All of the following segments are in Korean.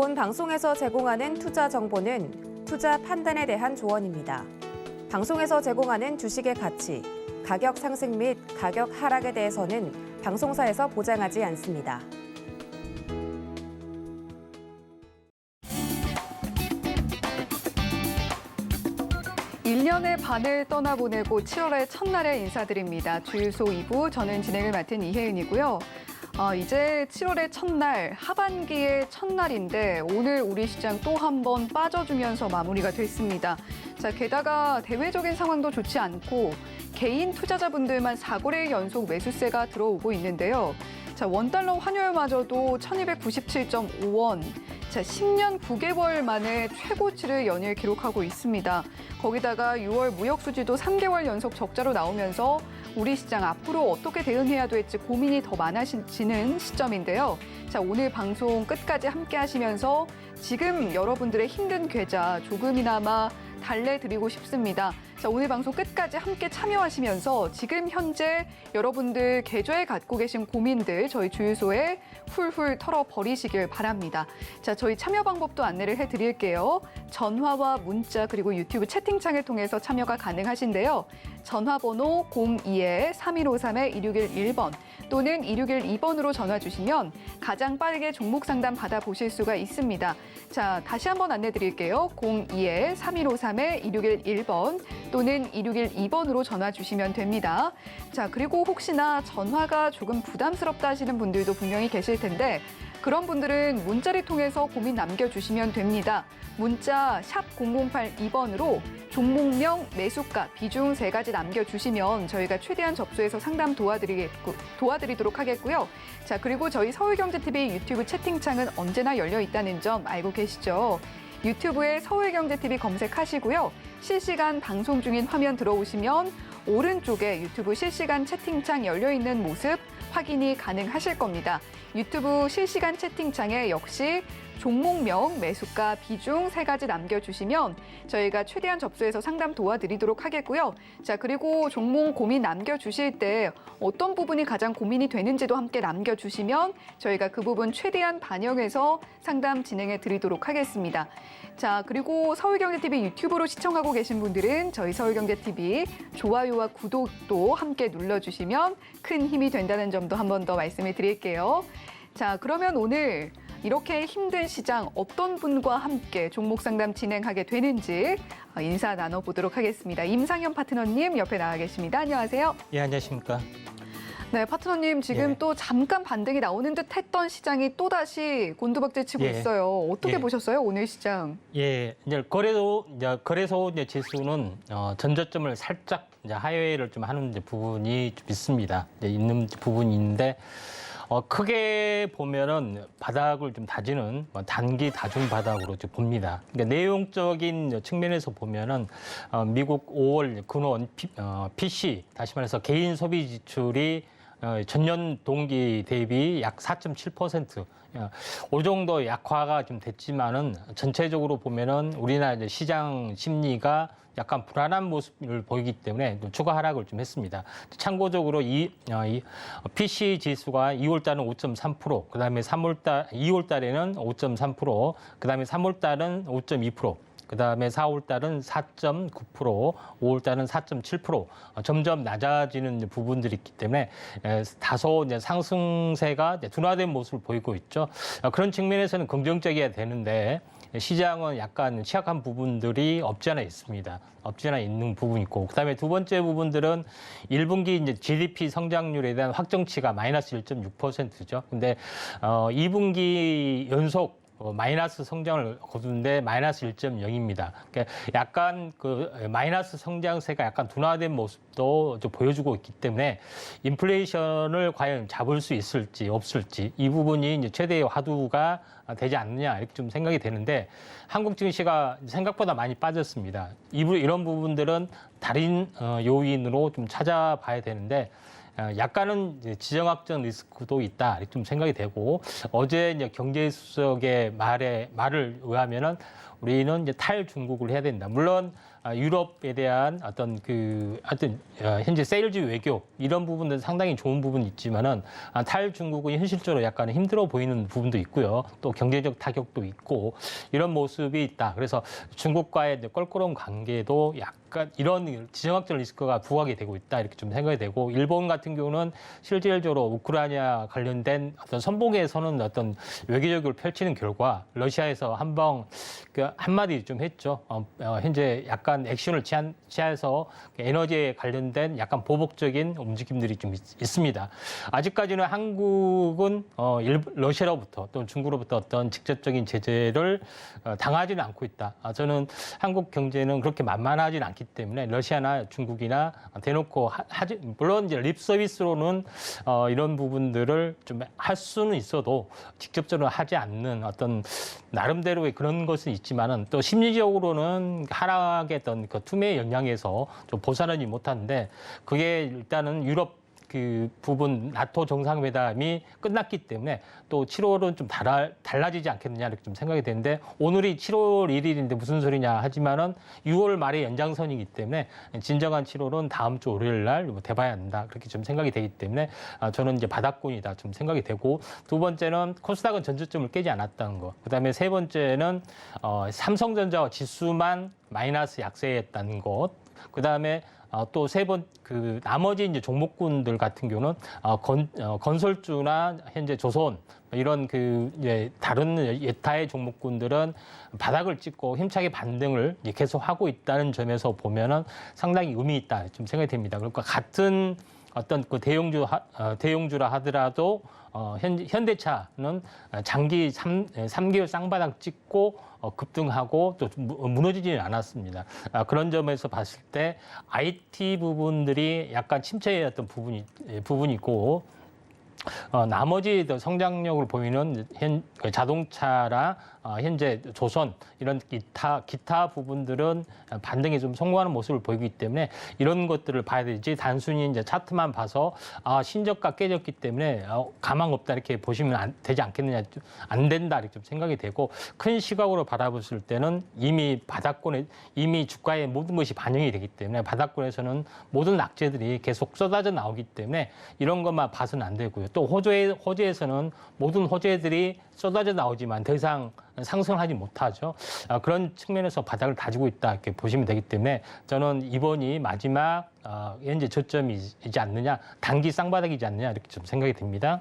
본 방송에서 제공하는 투자 정보는 투자 판단에 대한 조언입니다. 방송에서 제공하는 주식의 가치, 가격 상승 및 가격 하락에 대해서는 방송사에서 보장하지 않습니다. 일 년의 반을 떠나보내고 7월의 첫날에 인사드립니다. 주유소 2부, 저는 진행을 맡은 이혜은이고요. 이제 7월의 첫날, 하반기의 첫날인데 오늘 우리 시장 또 한 번 빠져주면서 마무리가 됐습니다. 자, 게다가 대외적인 상황도 좋지 않고 개인 투자자분들만 4거래일 연속 매수세가 들어오고 있는데요. 자, 원달러 환율마저도 1297.5원. 자, 10년 9개월 만에 최고치를 연일 기록하고 있습니다. 거기다가 6월 무역 수지도 3개월 연속 적자로 나오면서 우리 시장 앞으로 어떻게 대응해야 될지 고민이 더 많아지는 시점인데요. 자, 오늘 방송 끝까지 함께 하시면서 지금 여러분들의 힘든 계좌 조금이나마 달래드리고 싶습니다. 자, 오늘 방송 끝까지 함께 참여하시면서 지금 현재 여러분들 계좌에 갖고 계신 고민들 저희 주유소에 훌훌 털어버리시길 바랍니다. 자, 저희 참여 방법도 안내를 해드릴게요. 전화와 문자 그리고 유튜브 채팅창을 통해서 참여가 가능하신데요. 전화번호 02-3153-2611번 또는 2612번으로 전화 주시면 가장 빠르게 종목 상담 받아보실 수가 있습니다. 자, 다시 한번 안내드릴게요. 02-3153-2611번 또는 2612번으로 전화 주시면 됩니다. 자, 그리고 혹시나 전화가 조금 부담스럽다 하시는 분들도 분명히 계실 텐데 그런 분들은 문자를 통해서 고민 남겨주시면 됩니다. 문자 샵 0082번으로 종목명, 매수가, 비중 3가지 남겨주시면 저희가 최대한 접수해서 상담 도와드리도록 하겠고요. 자, 그리고 저희 서울경제TV 유튜브 채팅창은 언제나 열려 있다는 점 알고 계시죠? 유튜브에 서울경제TV 검색하시고요. 실시간 방송 중인 화면 들어오시면 오른쪽에 유튜브 실시간 채팅창 열려있는 모습 확인이 가능하실 겁니다. 유튜브 실시간 채팅창에 역시 종목명, 매수가, 비중 3가지 남겨주시면 저희가 최대한 접수해서 상담 도와드리도록 하겠고요. 자, 그리고 종목 고민 남겨주실 때 어떤 부분이 가장 고민이 되는지도 함께 남겨주시면 저희가 그 부분 최대한 반영해서 상담 진행해 드리도록 하겠습니다. 자, 그리고 서울경제TV 유튜브로 시청하고 계신 분들은 저희 서울경제TV 좋아요와 구독도 함께 눌러주시면 큰 힘이 된다는 점도 한 번 더 말씀을 드릴게요. 자, 그러면 오늘 이렇게 힘든 시장 어떤 분과 함께 종목 상담 진행하게 되는지 인사 나눠보도록 하겠습니다. 임상현 파트너님 옆에 나와 계십니다. 안녕하세요. 예, 안녕하십니까. 네, 파트너님 지금 또 잠깐 반등이 나오는 듯 했던 시장이 또다시 곤두박질 치고 있어요. 어떻게 보셨어요, 오늘 시장? 예, 이제 거래소 지수는 전저점을 살짝 하회를 좀 하는 부분이 좀 있습니다. 있는 부분이 있는데 크게 보면은 바닥을 좀 다지는 단기 다중 바닥으로 좀 봅니다. 그러니까 내용적인 측면에서 보면은 미국 5월 근원 PC 다시 말해서 개인 소비 지출이 전년 동기 대비 약 4.7%. 어느 정도 약화가 좀 됐지만은 전체적으로 보면은 우리나라 이제 시장 심리가 약간 불안한 모습을 보이기 때문에 추가 하락을 좀 했습니다. 참고적으로 이 PC 지수가 2월 달은 5.3%, 그다음에 2월 달에는 5.3%, 그다음에 3월 달은 5.2%. 그다음에 4월 달은 4.9%, 5월 달은 4.7%. 점점 낮아지는 부분들이 있기 때문에 다소 이제 상승세가 둔화된 모습을 보이고 있죠. 그런 측면에서는 긍정적이어야 되는데 시장은 약간 취약한 부분들이 없지 않아 있습니다. 없지 않아 있는 부분이 있고, 그다음에 두 번째 부분들은 1분기 이제 GDP 성장률에 대한 확정치가 마이너스 1.6%죠. 근데 2분기 연속 마이너스 성장을 거두는데 마이너스 1.0입니다. 그러니까 약간 그 마이너스 성장세가 약간 둔화된 모습도 좀 보여주고 있기 때문에 인플레이션을 과연 잡을 수 있을지 없을지 이 부분이 이제 최대의 화두가 되지 않느냐 이렇게 좀 생각이 되는데 한국 증시가 생각보다 많이 빠졌습니다. 이런 부분들은 다른 요인으로 좀 찾아봐야 되는데 약간은 이제 지정학적 리스크도 있다 이렇게 좀 생각이 되고 어제 이제 경제수석의 말을 의하면은 우리는 이제 탈중국을 해야 된다. 물론 유럽에 대한 어떤 현재 세일즈 외교 이런 부분들 상당히 좋은 부분이 있지만은 탈중국은 현실적으로 약간 힘들어 보이는 부분도 있고요. 또 경제적 타격도 있고 이런 모습이 있다. 그래서 중국과의 껄끄러운 관계도 약간 이런 지정학적 리스크가 부각이 되고 있다 이렇게 좀 생각이 되고 일본 같은 경우는 실질적으로 우크라이나 관련된 어떤 선봉에 서는 어떤 외교적으로 펼치는 결과 러시아에서 한마디 좀 했죠. 현재 약간 액션을 취해서 에너지에 관련된 약간 보복적인 움직임들이 좀 있습니다. 아직까지는 한국은 러시아로부터 또는 중국으로부터 어떤 직접적인 제재를 당하지는 않고 있다. 저는 한국 경제는 그렇게 만만하지는 않기 때문에 러시아나 중국이나 대놓고 물론 이제 립 서비스로는 이런 부분들을 좀 할 수는 있어도 직접적으로 하지 않는 어떤 나름대로의 그런 것은 있지만은 또 심리적으로는 하락의 어떤 그 투매의 영향에서 좀 벗어나지 못하는데 그게 일단은 유럽 그 부분 나토 정상회담이 끝났기 때문에 또 7월은 좀 달라지지 않겠느냐 이렇게 좀 생각이 되는데 오늘이 7월 1일인데 무슨 소리냐 하지만은 6월 말에 연장선이기 때문에 진정한 7월은 다음 주 월요일 날 돼봐야 한다 그렇게 좀 생각이 되기 때문에 저는 이제 바닥권이다 좀 생각이 되고 두 번째는 코스닥은 전저점을 깨지 않았다는 거. 그다음에 세 번째는 삼성전자와 지수만 마이너스 약세했다는 것. 그다음에 또 나머지 이제 종목군들 같은 경우는 건설주나 현재 조선 이런 이제 다른 예타의 종목군들은 바닥을 찍고 힘차게 반등을 이제 계속 하고 있다는 점에서 보면은 상당히 의미 있다 좀 생각이 됩니다. 그러니까 같은 어떤 그 대형주라 하더라도 현대차는 장기 3개월 쌍바닥 찍고 급등하고 또 무너지지는 않았습니다. 그런 점에서 봤을 때 IT 부분들이 약간 침체의 어떤 부분이 있고 나머지 성장력을 보이는 자동차나 현재 조선 이런 기타 부분들은 반등에 좀 성공하는 모습을 보이기 때문에 이런 것들을 봐야 되지 단순히 이제 차트만 봐서 신저가 깨졌기 때문에 가망 없다 이렇게 보시면 되지 않겠느냐 안 된다 이렇게 좀 생각이 되고 큰 시각으로 바라봤을 때는 이미 주가에 모든 것이 반영이 되기 때문에 바닥권에서는 모든 악재들이 계속 쏟아져 나오기 때문에 이런 것만 봐서는 안 되고요. 또 호재에서는 모든 호재들이 쏟아져 나오지만 더 이상 상승하지 못하죠. 그런 측면에서 바닥을 다지고 있다 이렇게 보시면 되기 때문에 저는 이번이 마지막 현재 저점이지 않느냐, 단기 쌍바닥이지 않느냐 이렇게 좀 생각이 듭니다.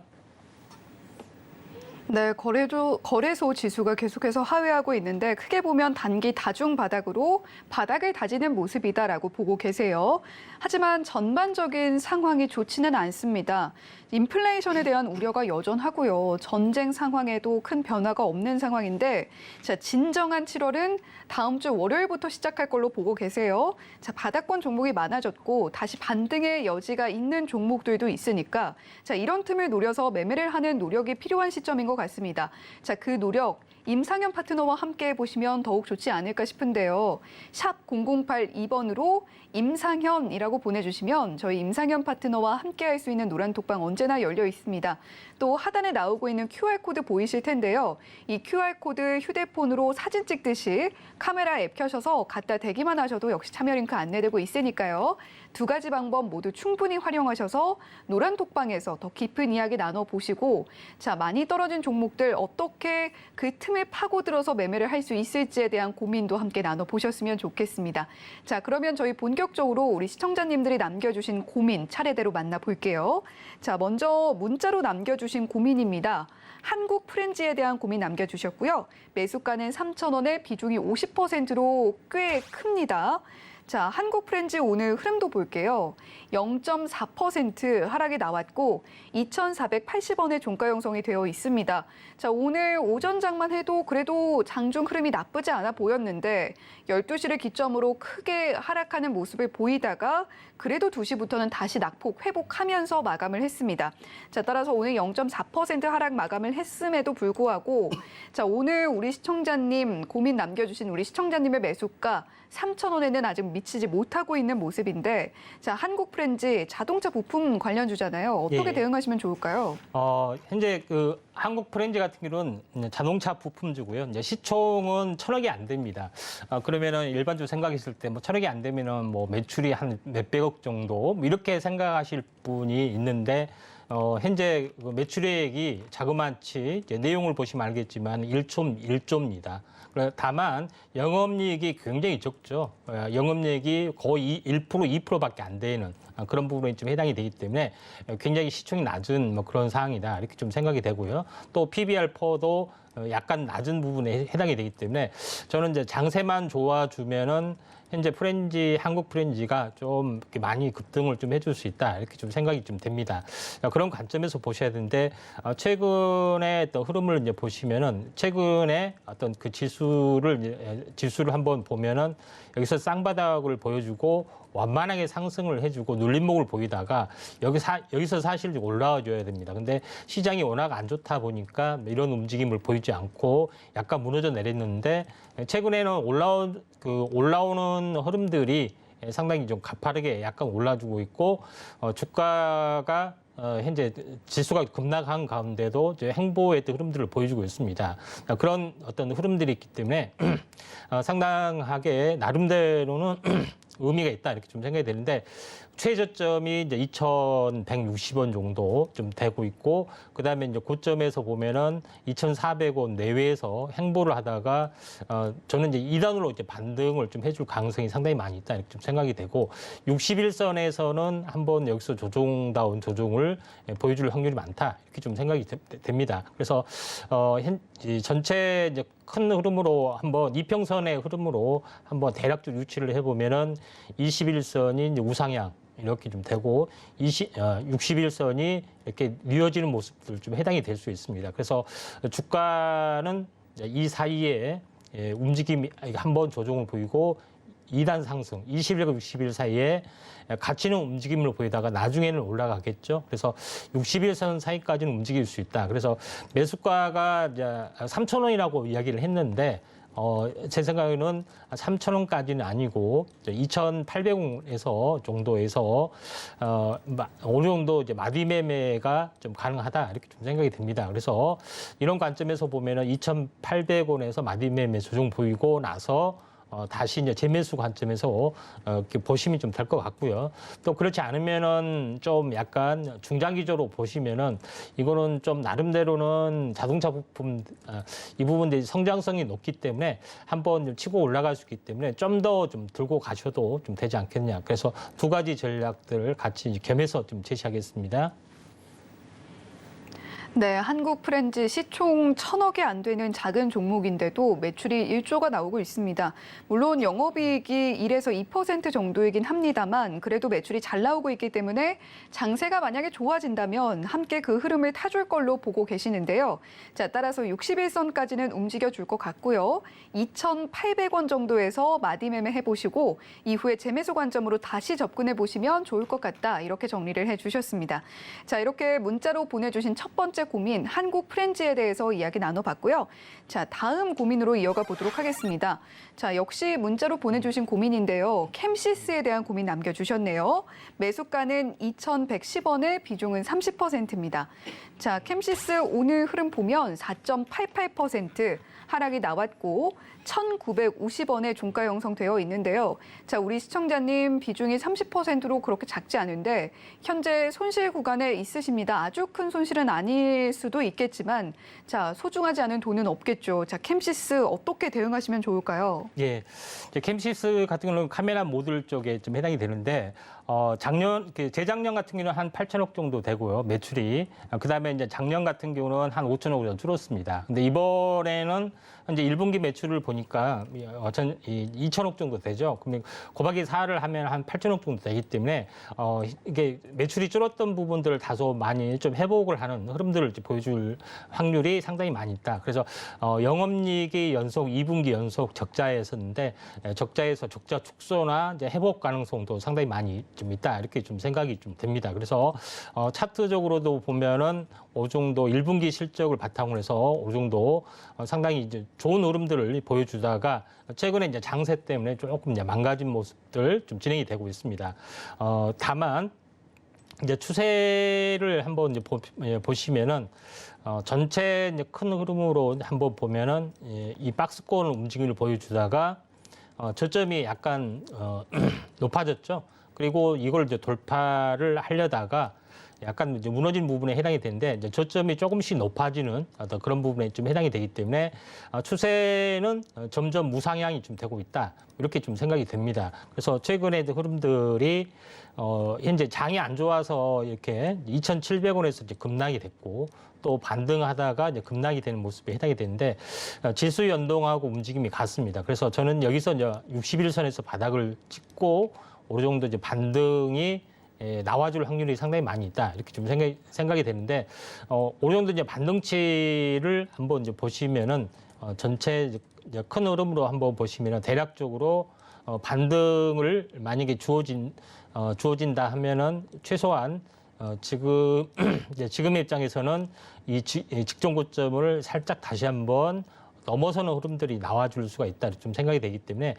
네, 거래소 지수가 계속해서 하회하고 있는데 크게 보면 단기 다중 바닥으로 바닥을 다지는 모습이다라고 보고 계세요. 하지만 전반적인 상황이 좋지는 않습니다. 인플레이션에 대한 우려가 여전하고요. 전쟁 상황에도 큰 변화가 없는 상황인데 자, 진정한 7월은 다음 주 월요일부터 시작할 걸로 보고 계세요. 자, 바닥권 종목이 많아졌고 다시 반등의 여지가 있는 종목들도 있으니까 자, 이런 틈을 노려서 매매를 하는 노력이 필요한 시점인 것 같습니다. 자, 그 노력 임상현 파트너와 함께 해보시면 더욱 좋지 않을까 싶은데요. 샵 0082번으로 임상현이라고 보내주시면 저희 임상현 파트너와 함께 할 수 있는 노란톡방 언제나 열려 있습니다. 또 하단에 나오고 있는 QR코드 보이실 텐데요. 이 QR코드 휴대폰으로 사진 찍듯이 카메라 앱 켜셔서 갖다 대기만 하셔도 역시 참여 링크 안내되고 있으니까요. 두 가지 방법 모두 충분히 활용하셔서 노란톡방에서 더 깊은 이야기 나눠보시고 자, 많이 떨어진 종목들 어떻게 그 틈을 파고들어서 매매를 할 수 있을지에 대한 고민도 함께 나눠보셨으면 좋겠습니다. 자, 그러면 저희 본격적으로 우리 시청자님들이 남겨주신 고민 차례대로 만나볼게요. 자, 먼저 문자로 남겨주신 고민입니다. 한국 프렌즈에 대한 고민 남겨주셨고요. 매수가는 3,000원에 비중이 50%로 꽤 큽니다. 자, 한국 프렌즈 오늘 흐름도 볼게요. 0.4% 하락이 나왔고 2,480원의 종가 형성이 되어 있습니다. 자, 오늘 오전장만 해도 그래도 장중 흐름이 나쁘지 않아 보였는데 12시를 기점으로 크게 하락하는 모습을 보이다가 그래도 2시부터는 다시 낙폭 회복하면서 마감을 했습니다. 자, 따라서 오늘 0.4% 하락 마감을 했음에도 불구하고 자, 오늘 우리 시청자님 고민 남겨주신 우리 시청자님의 매수가 3,000원에는 아직 미치지 못하고 있는 모습인데, 자, 한국 프렌즈 자동차 부품 관련주잖아요. 어떻게 예. 대응하시면 좋을까요? 현재 그 한국 프렌즈 같은 경우는 자동차 부품주고요. 이제 시총은 1,000억이 안 됩니다. 그러면은 일반적으로 생각했을 때 뭐 1,000억이 안 되면은 뭐 매출이 한 몇백억 정도 뭐 이렇게 생각하실 분이 있는데 현재 그 매출액이 자그마치 이제 내용을 보시면 알겠지만 1조입니다. 다만 영업이익이 굉장히 적죠. 영업이익이 거의 1%, 2%밖에 안 되는 그런 부분에 좀 해당이 되기 때문에 굉장히 시총이 낮은 뭐 그런 상황이다 이렇게 좀 생각이 되고요. 또 PBR4도 약간 낮은 부분에 해당이 되기 때문에 저는 이제 장세만 좋아주면은 현재 한국 프렌즈가 좀 이렇게 많이 급등을 좀 해줄 수 있다 이렇게 좀 생각이 좀 됩니다. 그런 관점에서 보셔야 되는데 최근에 어떤 흐름을 이제 보시면은 최근에 어떤 그 지수를 한번 보면은 여기서 쌍바닥을 보여주고 완만하게 상승을 해주고 눌림목을 보이다가 여기서 사실 올라와줘야 됩니다. 근데 시장이 워낙 안 좋다 보니까 이런 움직임을 보이지 않고 약간 무너져 내렸는데 최근에는 올라오는 흐름들이 상당히 좀 가파르게 약간 올라주고 있고 주가가 현재 지수가 급락한 가운데도 이제 행보의 흐름들을 보여주고 있습니다. 그런 어떤 흐름들이 있기 때문에 상당하게 나름대로는 의미가 있다 이렇게 좀 생각이 되는데 최저점이 이제 2,160원 정도 좀 되고 있고 그다음에 이제 고점에서 보면은 2,400원 내외에서 행보를 하다가 저는 이제 2단으로 이제 반등을 좀 해줄 가능성이 상당히 많이 있다 이렇게 좀 생각이 되고 61선에서는 한번 여기서 조종다운 조종을 보여줄 확률이 많다 이렇게 좀 생각이 됩니다. 그래서 전체 이제 큰 흐름으로 한번 이평선의 흐름으로 한번 대략적으로 유치를 해보면은 21선이 이제 우상향 이렇게 좀 되고 61선이 이렇게 뉘어지는 모습들 좀 해당이 될 수 있습니다. 그래서 주가는 이 사이에 움직임이 한번 조정을 보이고 2단 상승, 20일과 60일 사이에 갇히는 움직임을 보이다가 나중에는 올라가겠죠. 그래서 60일선 사이까지는 움직일 수 있다. 그래서 매수가가 3,000원이라고 이야기를 했는데 제 생각에는 3,000원까지는 아니고 2,800원에서 정도에서 어느 정도 이제 마디 매매가 좀 가능하다 이렇게 좀 생각이 듭니다. 그래서 이런 관점에서 보면은 2,800원에서 마디 매매 조정 보이고 나서 다시 이제 재매수 관점에서 이렇게 보시면 좀 될 것 같고요. 또 그렇지 않으면은 좀 약간 중장기적으로 보시면은 이거는 좀 나름대로는 자동차 부품 이 부분들이 성장성이 높기 때문에 한번 좀 치고 올라갈 수 있기 때문에 좀 더 좀 들고 가셔도 좀 되지 않겠냐. 그래서 두 가지 전략들을 같이 겸해서 좀 제시하겠습니다. 네, 한국 프렌즈 시총 1,000억이 안 되는 작은 종목인데도 매출이 1조가 나오고 있습니다. 물론 영업이익이 1에서 2% 정도이긴 합니다만 그래도 매출이 잘 나오고 있기 때문에 장세가 만약에 좋아진다면 함께 그 흐름을 타줄 걸로 보고 계시는데요. 자, 따라서 61선까지는 움직여줄 것 같고요. 2,800원 정도에서 마디 매매 해보시고 이후에 재매수 관점으로 다시 접근해 보시면 좋을 것 같다. 이렇게 정리를 해주셨습니다. 자, 이렇게 문자로 보내주신 첫 번째 고민, 한국 프렌즈에 대해서 이야기 나눠봤고요. 자, 다음 고민으로 이어가 보도록 하겠습니다. 자, 역시 문자로 보내주신 고민인데요. 캠시스에 대한 고민 남겨주셨네요. 매수가는 2,110원에 비중은 30%입니다. 자, 캠시스 오늘 흐름 보면 4.88% 하락이 나왔고 1,950원에 종가 형성되어 있는데요. 자, 우리 시청자님 비중이 30%로 그렇게 작지 않은데 현재 손실 구간에 있으십니다. 아주 큰 손실은 아닐 수도 있겠지만 자, 소중하지 않은 돈은 없겠죠. 자, 캠시스 어떻게 대응하시면 좋을까요? 예, 이제 캠시스 같은 경우는 카메라 모듈 쪽에 좀 해당이 되는데 재작년 같은 경우는 한 8천억 정도 되고요, 매출이. 그다음에 이제 작년 같은 경우는 한 5천억 정도 줄었습니다. 근데 이번에는 현재 1분기 매출을 보니까 2천억 정도 되죠. 그러면 곱하기 4를 하면 한 8천억 정도 되기 때문에 이게 매출이 줄었던 부분들을 다소 많이 좀 회복을 하는 흐름들을 보여줄 확률이 상당히 많이 있다. 그래서 영업이익이 2분기 연속 적자였었는데 적자에서 적자 축소나 이제 회복 가능성도 상당히 많이 좀 있다 이렇게 좀 생각이 좀 됩니다. 그래서 차트적으로도 보면은 어느 정도 1분기 실적을 바탕으로 해서 어느 정도 상당히 이제 좋은 흐름들을 보여주다가 최근에 이제 장세 때문에 조금 이제 망가진 모습들 좀 진행이 되고 있습니다. 다만 이제 추세를 한번 이제 보시면은 전체 이제 큰 흐름으로 한번 보면은 이 박스권 움직임을 보여주다가 저점이 약간 높아졌죠. 그리고 이걸 이제 돌파를 하려다가 약간 이제 무너진 부분에 해당이 되는데 이제 저점이 조금씩 높아지는 어떤 그런 부분에 좀 해당이 되기 때문에 추세는 점점 무상향이 좀 되고 있다 이렇게 좀 생각이 됩니다. 그래서 최근에 흐름들이 현재 장이 안 좋아서 이렇게 2,700원에서 이제 급락이 됐고 또 반등하다가 이제 급락이 되는 모습에 해당이 되는데 지수 연동하고 움직임이 같습니다. 그래서 저는 여기서 이제 61선에서 바닥을 찍고 어느 정도 이제 반등이 나와줄 확률이 상당히 많이 있다 이렇게 좀 생각이 되는데 어느 정도 이제 반등치를 한번 이제 보시면은 전체 이제 큰 흐름으로 한번 보시면은 대략적으로 반등을 만약에 주어진다 하면은 최소한 지금의 입장에서는 이 직전 고점을 살짝 다시 한번 넘어서는 흐름들이 나와줄 수가 있다 좀 생각이 되기 때문에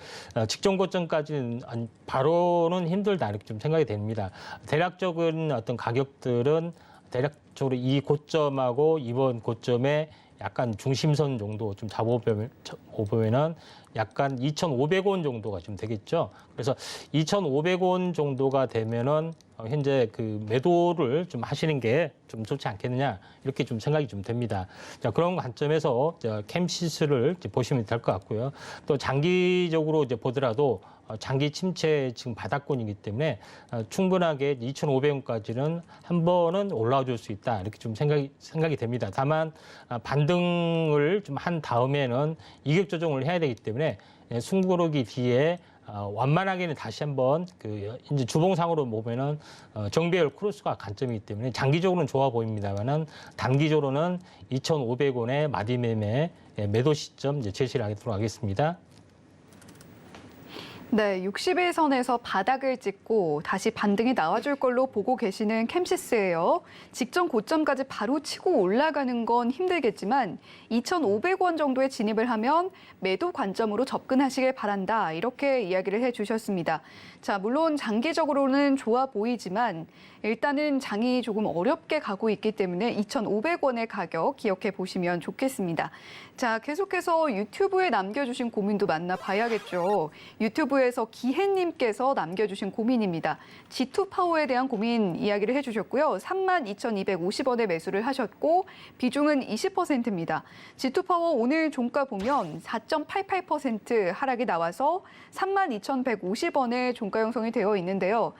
직전 고점까지는 바로는 힘들다 이렇게 좀 생각이 됩니다. 대략적인 어떤 가격들은 대략적으로 이 고점하고 이번 고점의 약간 중심선 정도 좀 잡아보면은 약간 2,500원 정도가 좀 되겠죠. 그래서 2,500원 정도가 되면은 현재 그 매도를 좀 하시는 게 좀 좋지 않겠느냐 이렇게 좀 생각이 좀 됩니다. 자, 그런 관점에서 캠시스를 보시면 될 것 같고요. 또 장기적으로 이제 보더라도 장기 침체 지금 바닥권이기 때문에 충분하게 2,500원까지는 한 번은 올라와 줄 수 있다 이렇게 좀 생각이 됩니다. 다만 반등을 좀 한 다음에는 이격 조정을 해야 되기 때문에 숨고르기 뒤에 완만하게는 다시 한번 이제 주봉상으로 보면은 정배열 크로스가 관점이기 때문에 장기적으로는 좋아 보입니다만은 단기적으로는 2,500원의 마디매매 매도 시점 이제 제시를 하도록 하겠습니다. 네, 61선에서 바닥을 찍고 다시 반등이 나와줄 걸로 보고 계시는 캠시스예요. 직전 고점까지 바로 치고 올라가는 건 힘들겠지만 2,500원 정도에 진입을 하면 매도 관점으로 접근하시길 바란다. 이렇게 이야기를 해주셨습니다. 자, 물론 장기적으로는 좋아 보이지만 일단은 장이 조금 어렵게 가고 있기 때문에 2,500원의 가격 기억해 보시면 좋겠습니다. 자, 계속해서 유튜브에 남겨주신 고민도 만나봐야겠죠. 유튜브에서 기혜님께서 남겨주신 고민입니다. G2파워에 대한 고민 이야기를 해주셨고요. 32,250원에 매수를 하셨고 비중은 20%입니다. G2파워 오늘 종가 보면 4.88% 하락이 나와서 32,150원에 종가 형성이 되어 있는데요.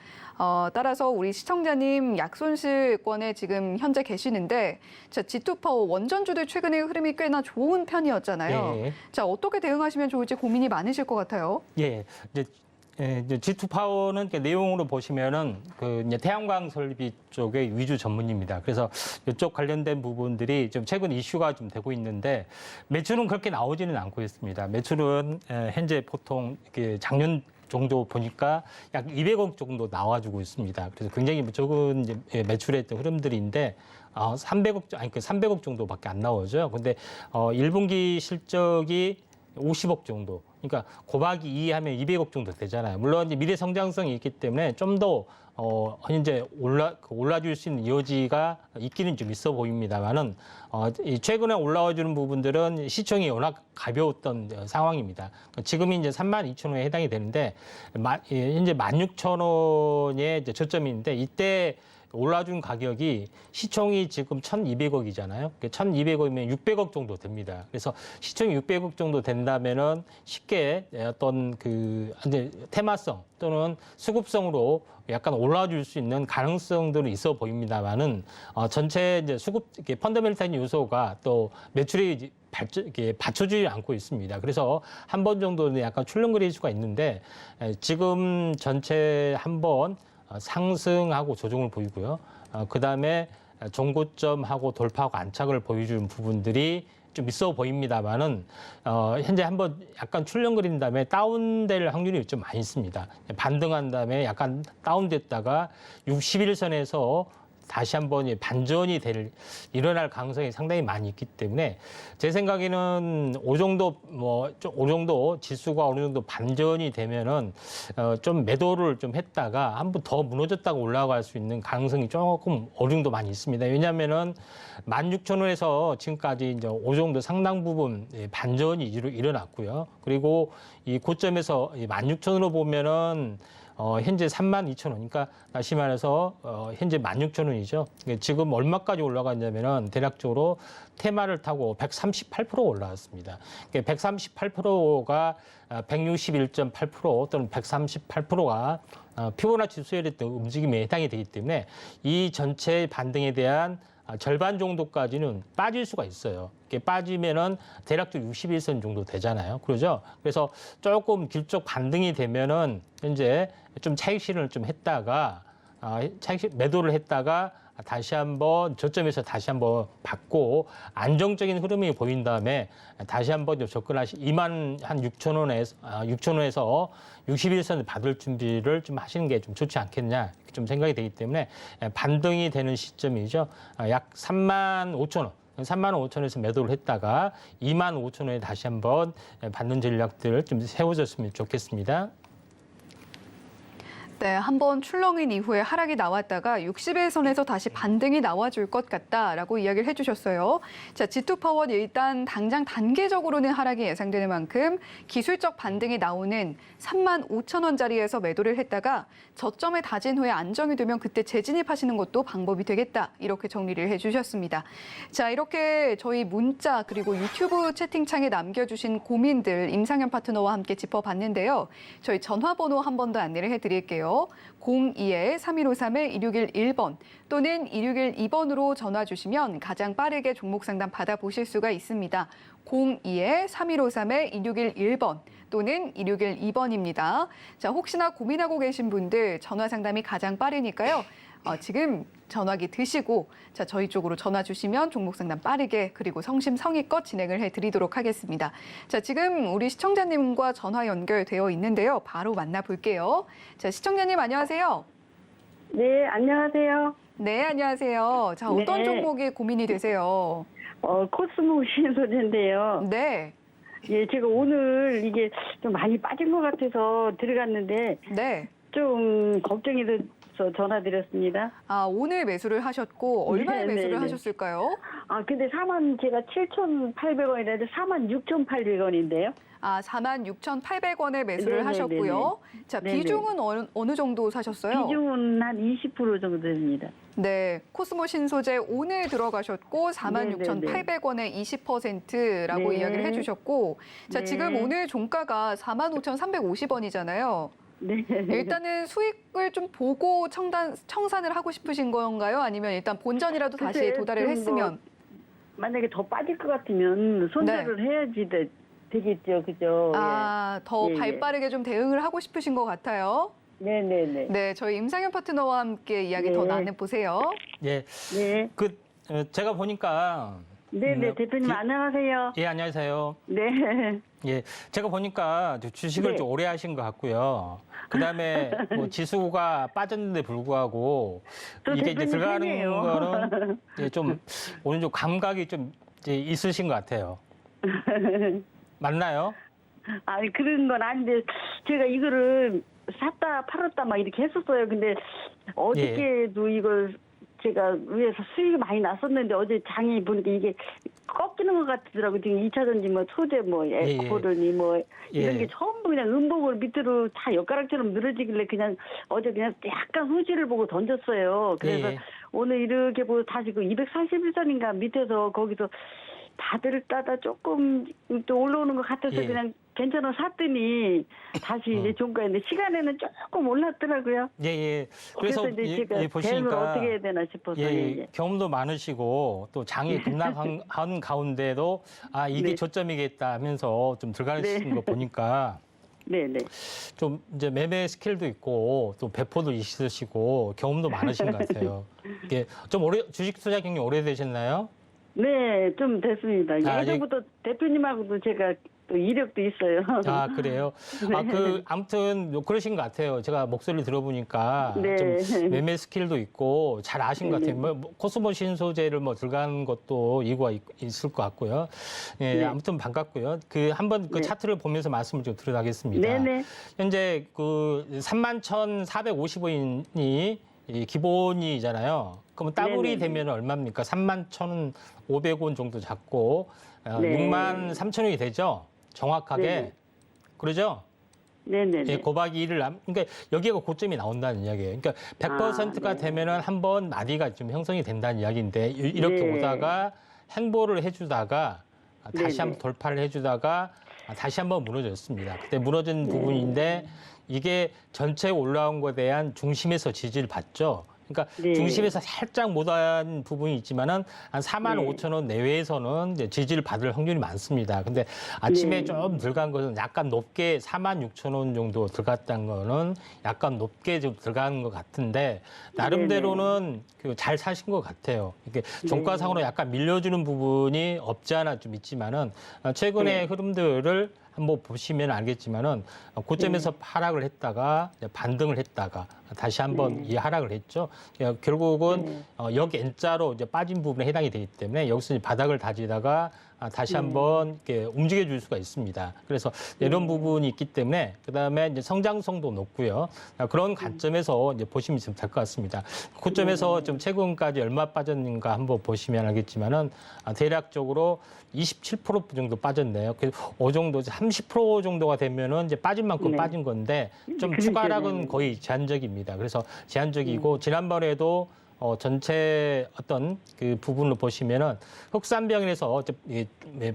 따라서 우리 시청자님 약손실권에 지금 현재 계시는데 자, G2파워 원전주들 최근에 흐름이 꽤나 좋은 편이었잖아요. 예. 자, 어떻게 대응하시면 좋을지 고민이 많으실 것 같아요. 예, 이제 G2파워는 내용으로 보시면은 이제 태양광 설비 쪽의 위주 전문입니다. 그래서 이쪽 관련된 부분들이 좀 최근 이슈가 좀 되고 있는데 매출은 그렇게 나오지는 않고 있습니다. 매출은 현재 보통 작년 정도 보니까 약 200억 정도 나와주고 있습니다. 그래서 굉장히 적은 이제 매출의 흐름들인데 300억 정도밖에 안 나오죠. 근데 1분기 실적이 50억 정도. 그러니까 곱하기 2 하면 200억 정도 되잖아요. 물론 이제 미래 성장성이 있기 때문에 좀 더 현재 올라줄 수 있는 여지가 있기는 좀 있어 보입니다만은 최근에 올라와주는 부분들은 시총이 워낙 가벼웠던 상황입니다. 지금이 이제 32,000원에 해당이 되는데 현재 16,000원의 이제 저점인데 이때 올라준 가격이 시총이 지금 1,200억이잖아요. 1,200억이면 600억 정도 됩니다. 그래서 시총이 600억 정도 된다면은 쉽게 어떤 이제 테마성 또는 수급성으로 약간 올라줄 수 있는 가능성들은 있어 보입니다만은 전체 이제 펀더멘탈 요소가 또 매출이 받쳐주지 않고 있습니다. 그래서 한 번 정도는 약간 출렁거릴 수가 있는데 지금 전체 한번 상승하고 조정을 보이고요. 그다음에 종고점하고 돌파하고 안착을 보여주는 부분들이 좀 있어 보입니다만은 현재 한번 약간 출렁거린 다음에 다운될 확률이 좀 많이 있습니다. 반등한 다음에 약간 다운됐다가 60일선에서 다시 한번 반전이 일어날 가능성이 상당히 많이 있기 때문에 제 생각에는 오 정도 지수가 어느 정도 반전이 되면은 좀 매도를 좀 했다가 한번 더 무너졌다가 올라갈 수 있는 가능성이 조금 어느 정도 많이 있습니다. 왜냐하면은 16,000원에서 지금까지 이제 오 정도 상당 부분 반전이 일어났고요. 그리고 이 고점에서 16,000원으로 보면은 현재 32,000원, 그러니까 다시 말해서 현재 16,000원이죠. 지금 얼마까지 올라갔냐면은 대략적으로 테마를 타고 138% 올라왔습니다. 138%가 161.8% 또는 138%가 피보나치 수혈했던 움직임에 해당이 되기 때문에 이 전체 반등에 대한 절반 정도까지는 빠질 수가 있어요. 이게 빠지면은 대략적으로 61선 정도 되잖아요. 그러죠? 그래서 조금 길쭉 반등이 되면은 현재 좀 차익 실현을 좀 했다가 매도를 했다가 다시 한번 저점에서 다시 한번 받고 안정적인 흐름이 보인 다음에 다시 한번 접근하시 26,000원에서 61선을 받을 준비를 좀 하시는 게 좀 좋지 않겠냐 이렇게 좀 생각이 되기 때문에 반등이 되는 시점이죠. 약 35,000원. 35,000원에서 매도를 했다가 25,000원에 다시 한번 받는 전략들 좀 세워졌으면 좋겠습니다. 네, 한번 출렁인 이후에 하락이 나왔다가 60일선에서 다시 반등이 나와줄 것 같다라고 이야기를 해주셨어요. 자, G2파워 일단 당장 단계적으로는 하락이 예상되는 만큼 기술적 반등이 나오는 35,000원짜리에서 매도를 했다가 저점에 다진 후에 안정이 되면 그때 재진입하시는 것도 방법이 되겠다. 이렇게 정리를 해주셨습니다. 자, 이렇게 저희 문자 그리고 유튜브 채팅창에 남겨주신 고민들 임상현 파트너와 함께 짚어봤는데요. 저희 전화번호 한 번 더 안내를 해드릴게요. 02-3153-2611번 또는 2612번으로 전화 주시면 가장 빠르게 종목 상담 받아보실 수가 있습니다. 02-3153-2611번 또는 2612번입니다. 자, 혹시나 고민하고 계신 분들 전화 상담이 가장 빠르니까요. 지금 전화기 드시고 자, 저희 쪽으로 전화 주시면 종목 상담 빠르게 그리고 성심성의껏 진행을 해드리도록 하겠습니다. 자, 지금 우리 시청자님과 전화 연결되어 있는데요. 바로 만나볼게요. 자, 시청자님 안녕하세요. 네, 안녕하세요. 네, 안녕하세요. 자, 어떤 네. 종목이 고민이 되세요? 코스모 신소재인데요. 네, 예, 제가 오늘 이게 좀 많이 빠진 것 같아서 들어갔는데 네. 좀 걱정이 돼서 전화드렸습니다. 아, 오늘 매수를 하셨고 얼마에 네, 매수를 네, 네. 하셨을까요? 근데 제가 7,800원이라도 46,800원인데요. 아, 46,800원에 매수를 네네네네. 하셨고요. 자, 네네. 비중은 어느 정도 사셨어요? 비중은 한 20% 정도 됩니다. 네, 코스모 신소재 오늘 들어가셨고 46,800원에 20%라고 네. 이야기를 해주셨고 자, 네. 지금 오늘 종가가 45,350원이잖아요. 네. 일단은 수익을 좀 보고 청산을 하고 싶으신 건가요? 아니면 일단 본전이라도 다시 글쎄, 도달을 좀 했으면? 만약에 더 빠질 것 같으면 손절을 해야지 되겠죠, 그죠? 아, 더 예, 예. 발빠르게 좀 대응을 하고 싶으신 것 같아요. 네네네. 네, 저희 임상현 파트너와 함께 이야기 더 네. 나눠보세요. 예, 네. 제가 보니까 네네, 대표님 안녕하세요. 예, 안녕하세요. 네. 예, 제가 보니까 주식을 네. 좀 오래 하신 것 같고요. 그다음에 뭐 지수가 빠졌는데 불구하고 저 이게 이제 대표님 들어가는 팬이에요. 거는 이제 좀 오늘 좀 감각이 좀 이제 있으신 것 같아요. 맞나요? 아니, 그런 건 아닌데, 제가 이거를 샀다 팔았다 막 이렇게 했었어요. 근데 어저께도 이걸 제가 위에서 수익이 많이 났었는데 어제 장이 보니까 이게 꺾이는 것 같더라고요. 지금 2차전지 뭐 소재 뭐 에코르니 뭐 이런 예. 게 전부 그냥 음봉을 밑으로 다 엿가락처럼 늘어지길래 그냥 어제 그냥 약간 후지를 보고 던졌어요. 그래서 예. 오늘 이렇게 보고 다시 그 241선인가 밑에서 거기서 다들 따다 조금 또 올라오는 것 같아서 예. 그냥 괜찮아 샀더니 다시 이제 종가인데 시간에는 조금 올랐더라고요. 예, 예. 그래서 이제 제가 대응을 보시니까 어떻게 해야 되나 싶어서 예, 경험도 많으시고 또 장이 급락한 가운데도 아 이게 네. 저점이겠다 하면서 좀 들어가시는 네. 거 보니까 네네. 좀 이제 매매 스킬도 있고 또 배포도 있으시고 경험도 많으신 것 같아요. 이게 좀 주식 투자 경력이 오래되셨나요? 네, 좀 됐습니다. 아, 예전부터 대표님하고도 제가 또 이력도 있어요. 아, 그래요? 아무튼 그러신 것 같아요. 제가 목소리 들어보니까 네. 좀 매매 스킬도 있고 잘 아신 것 같아요. 뭐 코스모 신소재를 뭐 들어가는 것도 이유가 있을 것 같고요. 예, 네. 아무튼 반갑고요. 한번 그 네. 차트를 보면서 말씀을 좀 들어가겠습니다. 네네. 현재 그 31,450원이 기본이잖아요. 그러면 더블이 네네. 되면 얼마입니까? 31,500원 정도 잡고 네. 63,000원이 되죠. 정확하게. 네네. 그러죠? 네네네. 예, 곱하기 1을 그러니까 여기가 고점이 나온다는 이야기예요. 그러니까 100%가 네. 되면은 한 번 마디가 좀 형성이 된다는 이야기인데 이렇게 네. 오다가 행보를 해주다가 다시 네네. 한번 돌파를 해주다가 다시 한번 무너졌습니다. 그때 무너진 네. 부분인데 이게 전체 올라온 것에 대한 중심에서 지지를 받죠. 그러니까 네. 중심에서 살짝 못한 부분이 있지만은 한 45,000원 내외에서는 이제 지지를 받을 확률이 많습니다. 근데 아침에 네. 좀 들어간 것은 약간 높게 46,000원 정도 들어갔다는 거는 약간 높게 좀 들어가는 것 같은데 나름대로는 잘 사신 것 같아요. 이게 종가상으로 약간 밀려주는 부분이 없지 않아 좀 있지만은 최근의 네. 흐름들을 한번 보시면 알겠지만은 고점에서 하락을 했다가 반등을 했다가 다시 한번 이 하락을 했죠. 결국은 역 N자로 이제 빠진 부분에 해당이 되기 때문에 여기서 이제 바닥을 다지다가 다시 한번 이렇게 움직여 줄 수가 있습니다. 그래서 이런 부분이 있기 때문에 그다음에 이제 성장성도 높고요. 그런 관점에서 이제 보시면 될 것 같습니다. 고점에서 좀 최근까지 얼마 빠졌는가 한번 보시면 알겠지만은 대략적으로 27% 정도 빠졌네요. 그래서 그 정도 30% 정도가 되면은 이제 빠진 만큼 네. 빠진 건데 좀 그러니까요. 추가 하락은 거의 제한적입니다. 그래서 제한적이고 지난번에도 전체 어떤 그 부분을 보시면은 흑산병에서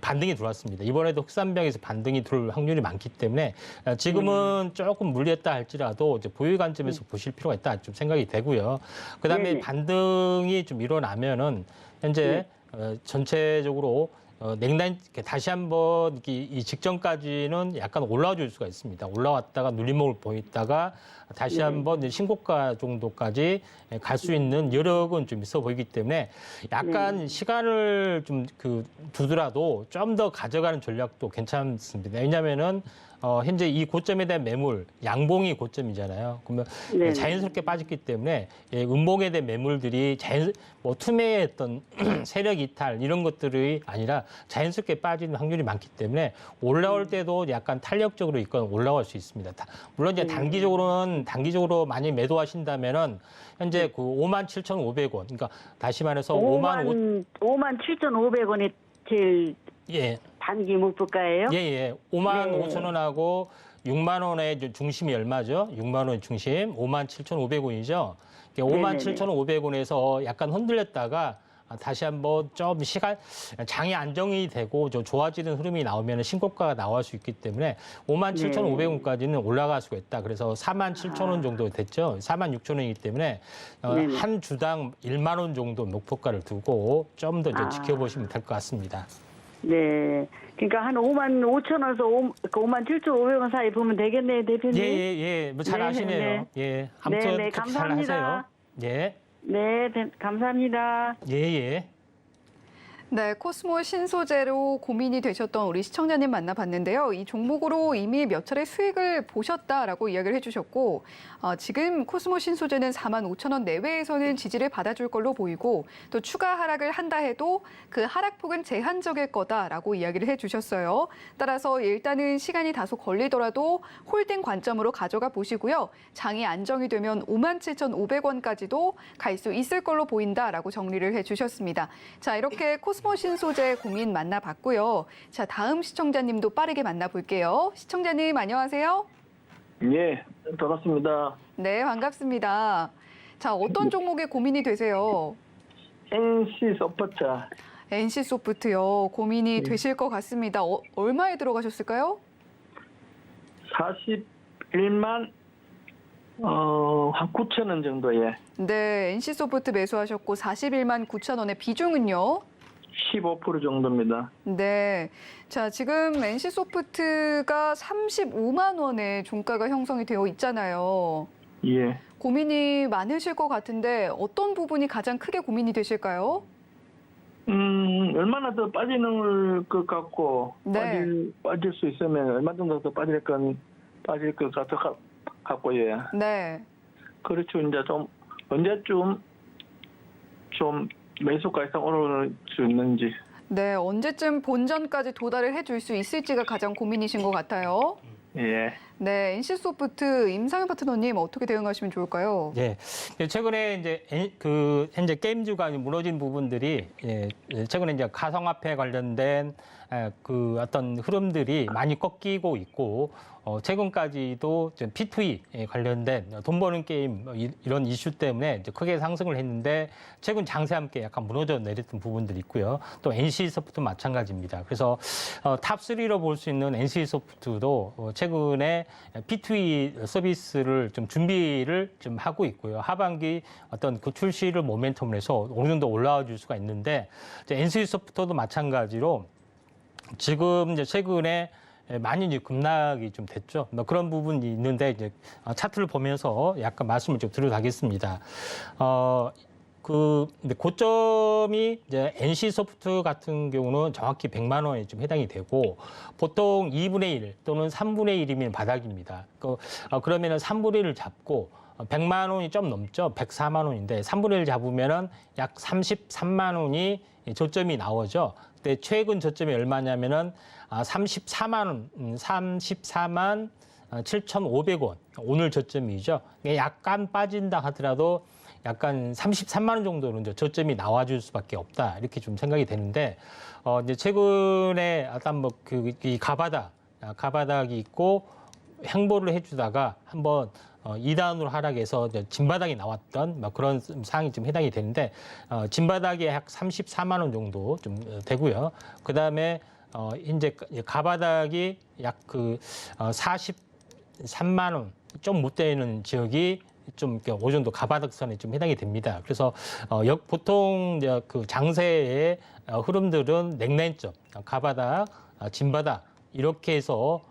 반등이 들어왔습니다. 이번에도 흑산병에서 반등이 들어올 확률이 많기 때문에 지금은 조금 물렸다 할지라도 이제 보유 관점에서 보실 필요가 있다 좀 생각이 되고요. 그다음에 네네. 반등이 좀 일어나면은 현재 전체적으로 냉단 다시 한번 이 직전까지는 약간 올라와 줄 수가 있습니다. 올라왔다가 눌림목을 보였다가 다시 한번 이제 신고가 정도까지 갈 수 있는 여력은 좀 있어 보이기 때문에 약간 시간을 좀 두더라도 좀 더 가져가는 전략도 괜찮습니다. 왜냐하면은 현재 이 고점에 대한 매물, 양봉이 고점이잖아요. 그러면 네. 자연스럽게 빠졌기 때문에 음봉에 대한 매물들이 투매했던 세력 이탈 이런 것들이 아니라 자연스럽게 빠지는 확률이 많기 때문에 올라올 때도 약간 탄력적으로 있건 올라갈 수 있습니다. 물론 이제 단기적으로 많이 매도하신다면은 현재 그 57,500원, 그러니까 다시 말해서 57,500원이 제일 예. 단기 목표가예요? 예. 55,000원하고 6만 원의 중심이 얼마죠? 6만 원의 중심 57,500원이죠. 57,500원에서 약간 흔들렸다가 다시 한번 좀 장이 안정이 되고 좋아지는 흐름이 나오면 신고가가 나올 수 있기 때문에 57,500원까지는 올라갈 수가 있다. 그래서 47,000원 정도 됐죠. 46,000원이기 때문에 한 주당 1만 원 정도 목표가를 두고 좀 더 지켜보시면 될 것 같습니다. 네. 그러니까 한 55,000원에서 57,500원 사이 보면 되겠네요, 대표님. 예. 뭐 잘 아시네요. 예. 아무튼 네, 그렇게 잘 하세요. 감사합니다. 예. 네, 감사합니다. 예. 네, 코스모 신소재로 고민이 되셨던 우리 시청자님 만나봤는데요. 이 종목으로 이미 몇 차례 수익을 보셨다라고 이야기를 해주셨고 지금 코스모 신소재는 45,000원 내외에서는 지지를 받아줄 걸로 보이고 또 추가 하락을 한다 해도 그 하락폭은 제한적일 거다라고 이야기를 해주셨어요. 따라서 일단은 시간이 다소 걸리더라도 홀딩 관점으로 가져가 보시고요. 장이 안정이 되면 57,500원까지도 갈 수 있을 걸로 보인다라고 정리를 해주셨습니다. 자, 이렇게 코스모 신소재 고민 만나봤고요. 자, 다음 시청자님도 빠르게 만나볼게요. 시청자님 안녕하세요. 예, 반갑습니다. 네, 반갑습니다. 자, 어떤 종목에 고민이 되세요? NC 소프트차 NC소프트요. 고민이 되실 것 같습니다. 얼마에 들어가셨을까요? 41만 한 9,000원 정도에. 네, NC소프트 매수하셨고 41만 9천 원의 비중은요? 15% 정도입니다. 네. 자, 지금 NC소프트가 35만 원의 종가가 형성이 되어 있잖아요. 예. 고민이 많으실 것 같은데 어떤 부분이 가장 크게 고민이 되실까요? 얼마나 더 빠지는 것 같고, 네. 빠질 수 있으면 얼마 정도 더 빠질 것 같고, 예. 네. 그렇죠. 이제 좀, 언제쯤 좀 매수가 이상 오를 수 있는지. 네, 언제쯤 본전까지 도달을 해줄 수 있을지가 가장 고민이신 것 같아요. 예. 네, NC소프트 임상현 파트너님 어떻게 대응하시면 좋을까요? 예. 최근에 이제 현재 게임주가 무너진 부분들이 최근에 이제 가상화폐 관련된 그 어떤 흐름들이 많이 꺾이고 있고 최근까지도 P2E 관련된 돈 버는 게임 이런 이슈 때문에 이제 크게 상승을 했는데 최근 장세와 함께 약간 무너져 내렸던 부분들이 있고요. 또 NC소프트 마찬가지입니다. 그래서 탑3로 볼 수 있는 NC소프트도 최근에 P2E 서비스를 좀 준비를 좀 하고 있고요. 하반기 어떤 그 출시를 모멘텀을 해서 어느 정도 올라와 줄 수가 있는데 NC소프트도 마찬가지로 지금 이제 최근에 많이 이제 급락이 좀 됐죠. 뭐 그런 부분이 있는데 이제 차트를 보면서 약간 말씀을 좀 드려가겠습니다. 근데 고점이 이제 NC소프트 같은 경우는 정확히 100만 원에 좀 해당이 되고 보통 2분의 1 또는 3분의 1이면 바닥입니다. 그러면은 3분의 1을 잡고 100만 원이 좀 넘죠. 104만 원인데 3분의 1 잡으면은 약 33만 원이 저점이 나오죠. 근데 최근 저점이 얼마냐면은 34만 원, 34만 7,500원. 오늘 저점이죠. 약간 빠진다 하더라도 약간 33만 원 정도는 이제 저점이 나와줄 수밖에 없다. 이렇게 좀 생각이 되는데, 이제 최근에 어떤 이 가바닥이 있고 행보를 해주다가 한번 2단으로 하락해서 진바닥이 나왔던 그런 상황이 좀 해당이 되는데, 진바닥이 약 34만 원 정도 좀 되고요. 그 다음에 이제 가바닥이 약 43만 원 좀 못 되는 지역이 좀 어느 정도 가바닥선에 좀 해당이 됩니다. 그래서 보통 이제 그 장세의 흐름들은 냉랭점, 가바닥, 진바닥 이렇게 해서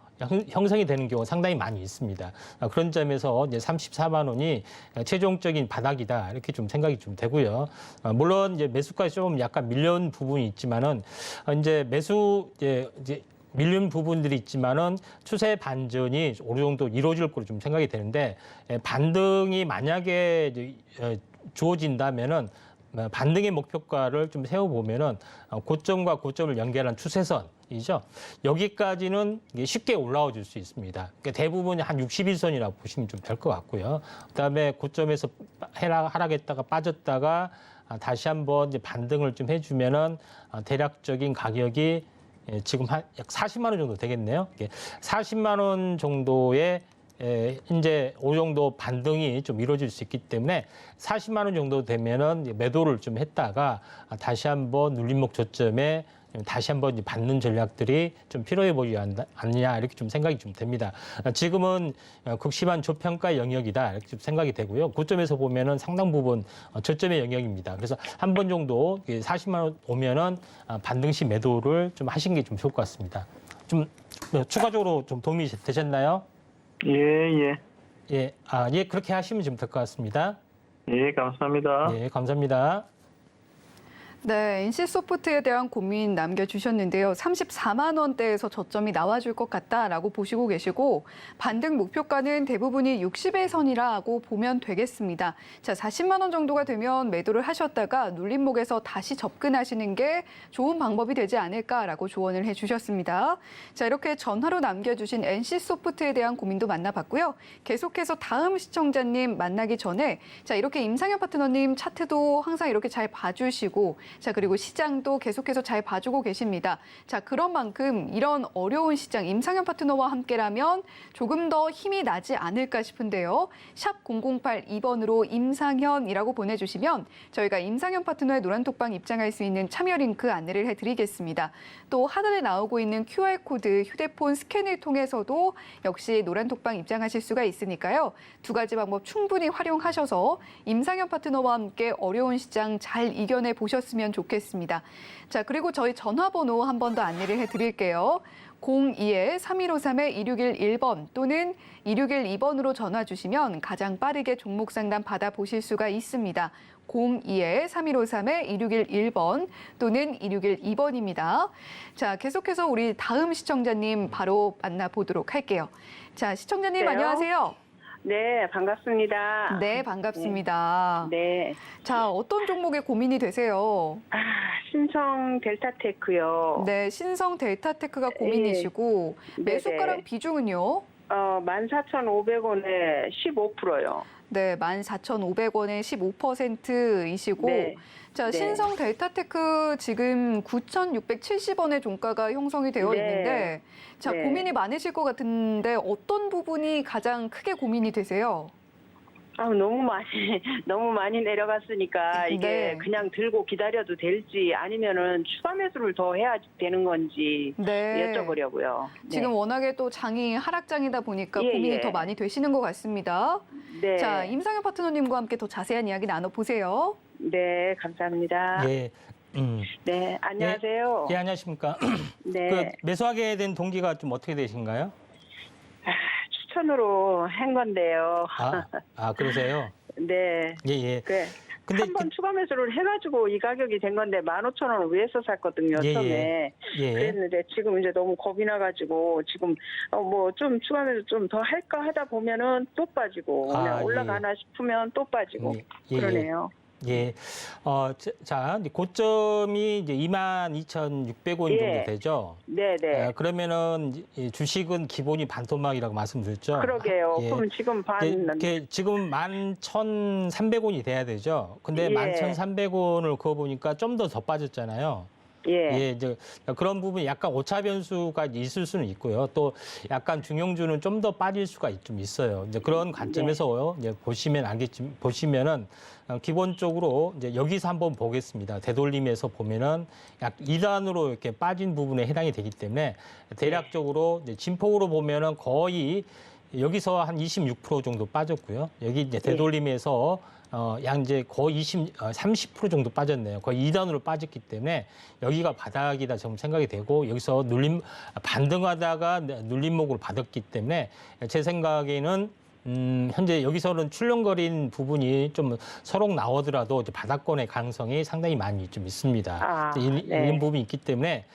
형성이 되는 경우가 상당히 많이 있습니다. 그런 점에서 이제 34만 원이 최종적인 바닥이다 이렇게 좀 생각이 좀 되고요. 물론 이제 매수까지 좀 약간 밀려온 부분이 있지만은 이제 이제 밀린 부분들이 있지만은 추세 반전이 어느 정도 이루어질 거로 좀 생각이 되는데 반등이 만약에 이제 주어진다면은 반등의 목표가를 좀 세워보면은 고점과 고점을 연결한 추세선이죠. 여기까지는 쉽게 올라와 줄 수 있습니다. 그러니까 대부분이 한 61선이라고 보시면 좀 될 것 같고요. 그다음에 고점에서 하락했다가 빠졌다가 다시 한번 이제 반등을 좀 해주면은 대략적인 가격이 지금 약 40만 원 정도 되겠네요. 40만 원 정도의 이제 어느 정도 반등이 좀 이루어질 수 있기 때문에 40만 원 정도 되면은 매도를 좀 했다가 다시 한번 눌림목 저점에 다시 한번 받는 전략들이 좀 필요해 보이지 않느냐 이렇게 좀 생각이 좀 됩니다. 지금은 극심한 저평가 영역이다 이렇게 좀 생각이 되고요. 고점에서 보면은 상당 부분 저점의 영역입니다. 그래서 한 번 정도 40만 원 오면은 반등 시 매도를 좀 하신 게 좀 좋을 것 같습니다. 좀 추가적으로 좀 도움이 되셨나요? 예. 예, 그렇게 하시면 좀 될 것 같습니다. 예, 감사합니다. 예, 감사합니다. 네, NC소프트에 대한 고민 남겨주셨는데요. 34만 원대에서 저점이 나와줄 것 같다라고 보시고 계시고 반등 목표가는 대부분이 60의 선이라고 보면 되겠습니다. 자, 40만 원 정도가 되면 매도를 하셨다가 눌림목에서 다시 접근하시는 게 좋은 방법이 되지 않을까라고 조언을 해주셨습니다. 자, 이렇게 전화로 남겨주신 NC소프트에 대한 고민도 만나봤고요. 계속해서 다음 시청자님 만나기 전에 자, 이렇게 임상현 파트너님 차트도 항상 이렇게 잘 봐주시고 자, 그리고 시장도 계속해서 잘 봐주고 계십니다. 자, 그런 만큼 이런 어려운 시장 임상현 파트너와 함께라면 조금 더 힘이 나지 않을까 싶은데요. 샵 0082번으로 임상현이라고 보내주시면 저희가 임상현 파트너의 노란톡방 입장할 수 있는 참여 링크 안내를 해드리겠습니다. 또 하단에 나오고 있는 QR코드 휴대폰 스캔을 통해서도 역시 노란톡방 입장하실 수가 있으니까요. 두 가지 방법 충분히 활용하셔서 임상현 파트너와 함께 어려운 시장 잘 이겨내 보셨으면 주시면 좋겠습니다. 자, 그리고 저희 전화번호 한 번 더 안내를 해드릴게요. 02-3153-2611번 또는 2612번으로 전화 주시면 가장 빠르게 종목 상담 받아보실 수가 있습니다. 02-3153-2611번 또는 2612번입니다. 자, 계속해서 우리 다음 시청자님 바로 만나보도록 할게요. 자, 시청자님 네. 안녕하세요. 네, 반갑습니다. 네, 반갑습니다. 네. 자, 어떤 종목에 고민이 되세요? 신성 델타테크요. 네, 신성 델타테크가 고민이시고 매수가랑 비중은요? 14,500원에 15%요. 네, 14,500원에 15%이시고 네. 자, 네. 신성 델타테크 지금 9,670원의 종가가 형성이 되어 네. 있는데 자, 네. 고민이 많으실 것 같은데 어떤 부분이 가장 크게 고민이 되세요? 너무 많이 내려갔으니까 이게 네. 그냥 들고 기다려도 될지 아니면은 추가 매수를 더 해야 되는 건지 네. 여쭤보려고요. 지금 워낙에 또 장이 하락장이다 보니까 예, 고민이 예. 더 많이 되시는 것 같습니다. 네. 자, 임상현 파트너님과 함께 더 자세한 이야기 나눠보세요. 네, 감사합니다. 예. 네, 안녕하세요. 예, 안녕하십니까. 네. 그 매수하게 된 동기가 좀 어떻게 되신가요? 추천으로 한 건데요. 그러세요? 네. 예, 예. 그 근데 한 번 추가 매수를 해가지고 이 가격이 된 건데 15,000원을 위에서 샀거든요, 예, 처음에. 예. 그랬는데 지금 이제 너무 겁이 나가지고 지금 뭐 좀 추가 매수 좀 더 할까 하다 보면은 또 빠지고 그냥 예. 올라가나 싶으면 또 빠지고 예, 예. 그러네요. 예. 자, 이제 고점이 이제 22,600원 예. 정도 되죠. 네네. 그러면은 이 주식은 기본이 반토막이라고 말씀드렸죠. 그러게요. 예. 그럼 지금 지금 11,300원이 돼야 되죠. 근데 예. 11,300원을 그어 보니까 좀 더 빠졌잖아요. 예. 예, 이제 그런 부분이 약간 오차 변수가 있을 수는 있고요. 또 약간 중형주는 좀 더 빠질 수가 좀 있어요. 이제 그런 관점에서 이제 보시면은 기본적으로 이제 여기서 한번 보겠습니다. 되돌림에서 보면은 약 2단으로 이렇게 빠진 부분에 해당이 되기 때문에 대략적으로 이제 진폭으로 보면은 거의 여기서 한 26% 정도 빠졌고요. 여기 이제 되돌림에서 약 이제 거의 30% 정도 빠졌네요. 거의 2단으로 빠졌기 때문에 여기가 바닥이다 좀 생각이 되고 여기서 반등하다가 눌림목을 받았기 때문에 제 생각에는 현재 여기서는 출렁거린 부분이 좀 서로 나오더라도 이제 바닥권의 가능성이 상당히 많이 좀 있습니다. 이런 부분이 있기 때문에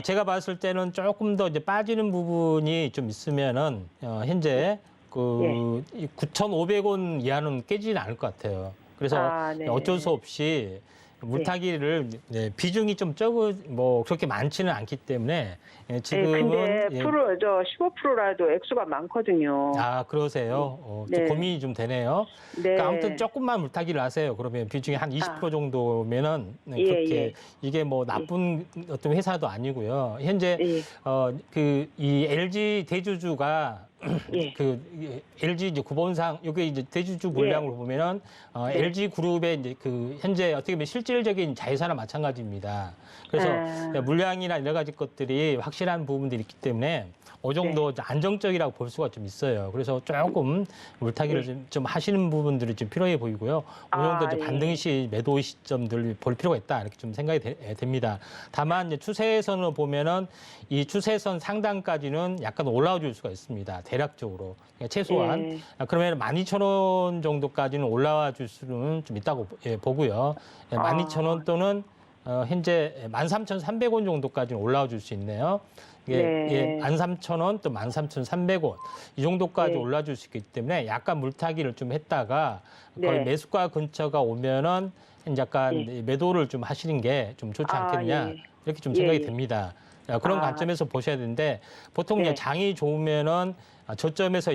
제가 봤을 때는 조금 더 이제 빠지는 부분이 좀 있으면은 현재 9,500원 이하는 깨지는 않을 것 같아요. 그래서 네. 어쩔 수 없이 물타기를 비중이 좀 뭐 그렇게 많지는 않기 때문에 지금은 근데 15%라도 액수가 많거든요. 그러세요. 네. 좀 고민이 좀 되네요. 네. 그러니까 아무튼 조금만 물타기를 하세요. 그러면 비중이 한 20% 정도면은 그렇게 이게 뭐 나쁜 어떤 회사도 아니고요. 현재 이 LG 대주주가 LG 이제 구본상 여기 이제 대주주 물량으로 보면은 LG 그룹의 이제 현재 어떻게 보면 실질적인 자회사나 마찬가지입니다. 그래서 물량이나 여러 가지 것들이 확실한 부분들이 있기 때문에 어느 정도 안정적이라고 볼 수가 좀 있어요. 그래서 조금 물타기를 좀 하시는 부분들이 좀 필요해 보이고요. 어느 정도 이제 반등 시 매도 시점들 볼 필요가 있다 이렇게 좀 생각이 됩니다. 다만 이제 추세선을 보면은 이 추세선 상단까지는 약간 올라와 줄 수가 있습니다. 대략적으로 최소한 그러면 12,000원 정도까지는 올라와 줄 수는 좀 있다고 보고요. 12,000원 또는 현재 13,300원 정도까지는 올라와 줄 수 있네요. 13,000원 또 13,300원 이 정도까지 올라와 줄 수 있기 때문에 약간 물타기를 좀 했다가 거의 매수가 근처가 오면은 약간 매도를 좀 하시는 게 좀 좋지 않겠냐 이렇게 좀 생각이 듭니다. 그런 관점에서 보셔야 되는데 보통 장이 좋으면은 저점에서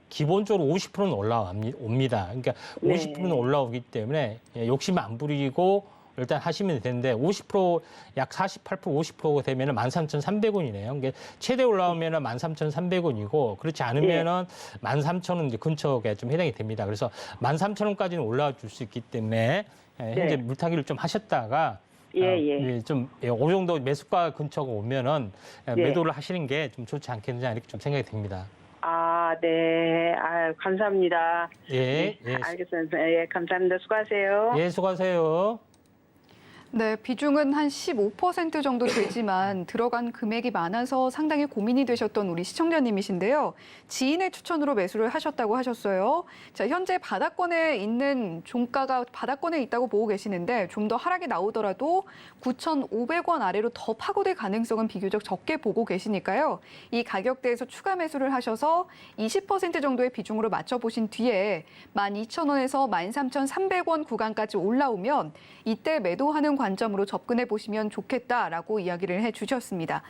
기본적으로 50%는 올라옵니다. 그러니까 50%는 올라오기 때문에 욕심 안 부리고 일단 하시면 되는데 50% 약 48% 50%가 되면은 13,300원이네요. 이게 최대 올라오면은 13,300원이고 그렇지 않으면은 13,000원 이제 근처에 좀 해당이 됩니다. 그래서 13,000원까지는 올라와 줄 수 있기 때문에 현재 물타기를 좀 하셨다가 좀 어느 정도 매수가 근처가 오면은 매도를 하시는 게 좀 좋지 않겠느냐 이렇게 좀 생각이 듭니다. 네. 감사합니다. 예. 알겠습니다. 감사합니다. 수고하세요. 예, 수고하세요. 네, 비중은 한 15% 정도 되지만 들어간 금액이 많아서 상당히 고민이 되셨던 우리 시청자님이신데요. 지인의 추천으로 매수를 하셨다고 하셨어요. 자, 현재 바닥권에 있는 종가가 바닥권에 있다고 보고 계시는데 좀 더 하락이 나오더라도 9,500원 아래로 더 파고들 가능성은 비교적 적게 보고 계시니까요. 이 가격대에서 추가 매수를 하셔서 20% 정도의 비중으로 맞춰보신 뒤에 12,000원에서 13,300원 구간까지 올라오면 이때 매도하는 관점으로 접근해 보시면 좋겠다라고 이야기를 해주셨습니다.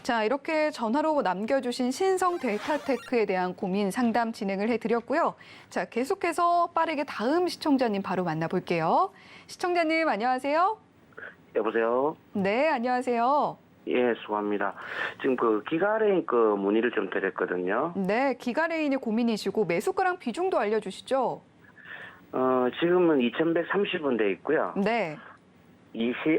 자, 이렇게 전화로 남겨주신 신성 데이터테크에 대한 고민 상담 진행을 해드렸고요. 자, 계속해서 빠르게 다음 시청자님 바로 만나볼게요. 시청자님 안녕하세요. 여보세요? 네, 안녕하세요. 예, 수고합니다. 지금 그 기가레인 그 문의를 좀 드렸거든요. 네, 기가레인이 고민이시고 매수가랑 비중도 알려주시죠. 지금은 2,130원 돼 있고요. 네.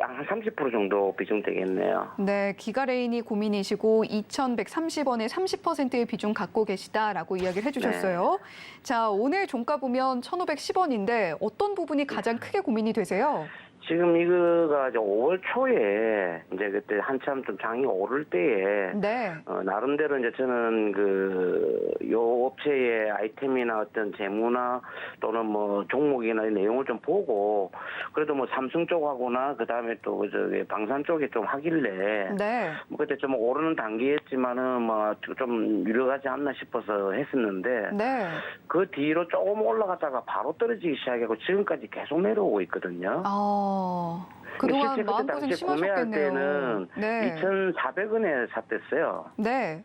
한 30% 정도 비중 되겠네요. 네, 기가레인이 고민이시고 2,130원에 30%의 비중 갖고 계시다라고 이야기를 해주셨어요. 자, 오늘 종가 보면 1,510원인데 어떤 부분이 가장 크게 고민이 되세요? 지금 이거가 이제 5월 초에 이제 그때 한참 좀 장이 오를 때에 네. 나름대로 이제 저는 요 업체의 아이템이나 어떤 재무나 또는 뭐 종목이나 내용을 좀 보고 그래도 뭐 삼성 쪽하고나 그 다음에 또 저기 방산 쪽에 좀 하길래 네. 뭐 그때 좀 오르는 단계였지만은 뭐 좀 유력하지 않나 싶어서 했었는데 네. 그 뒤로 조금 올라갔다가 바로 떨어지기 시작하고 지금까지 계속 내려오고 있거든요. 그동안 실제 그때 마음고생 당시 구매할 심하셨겠네요. 때는 네. 2,400원에 샀댔어요. 네.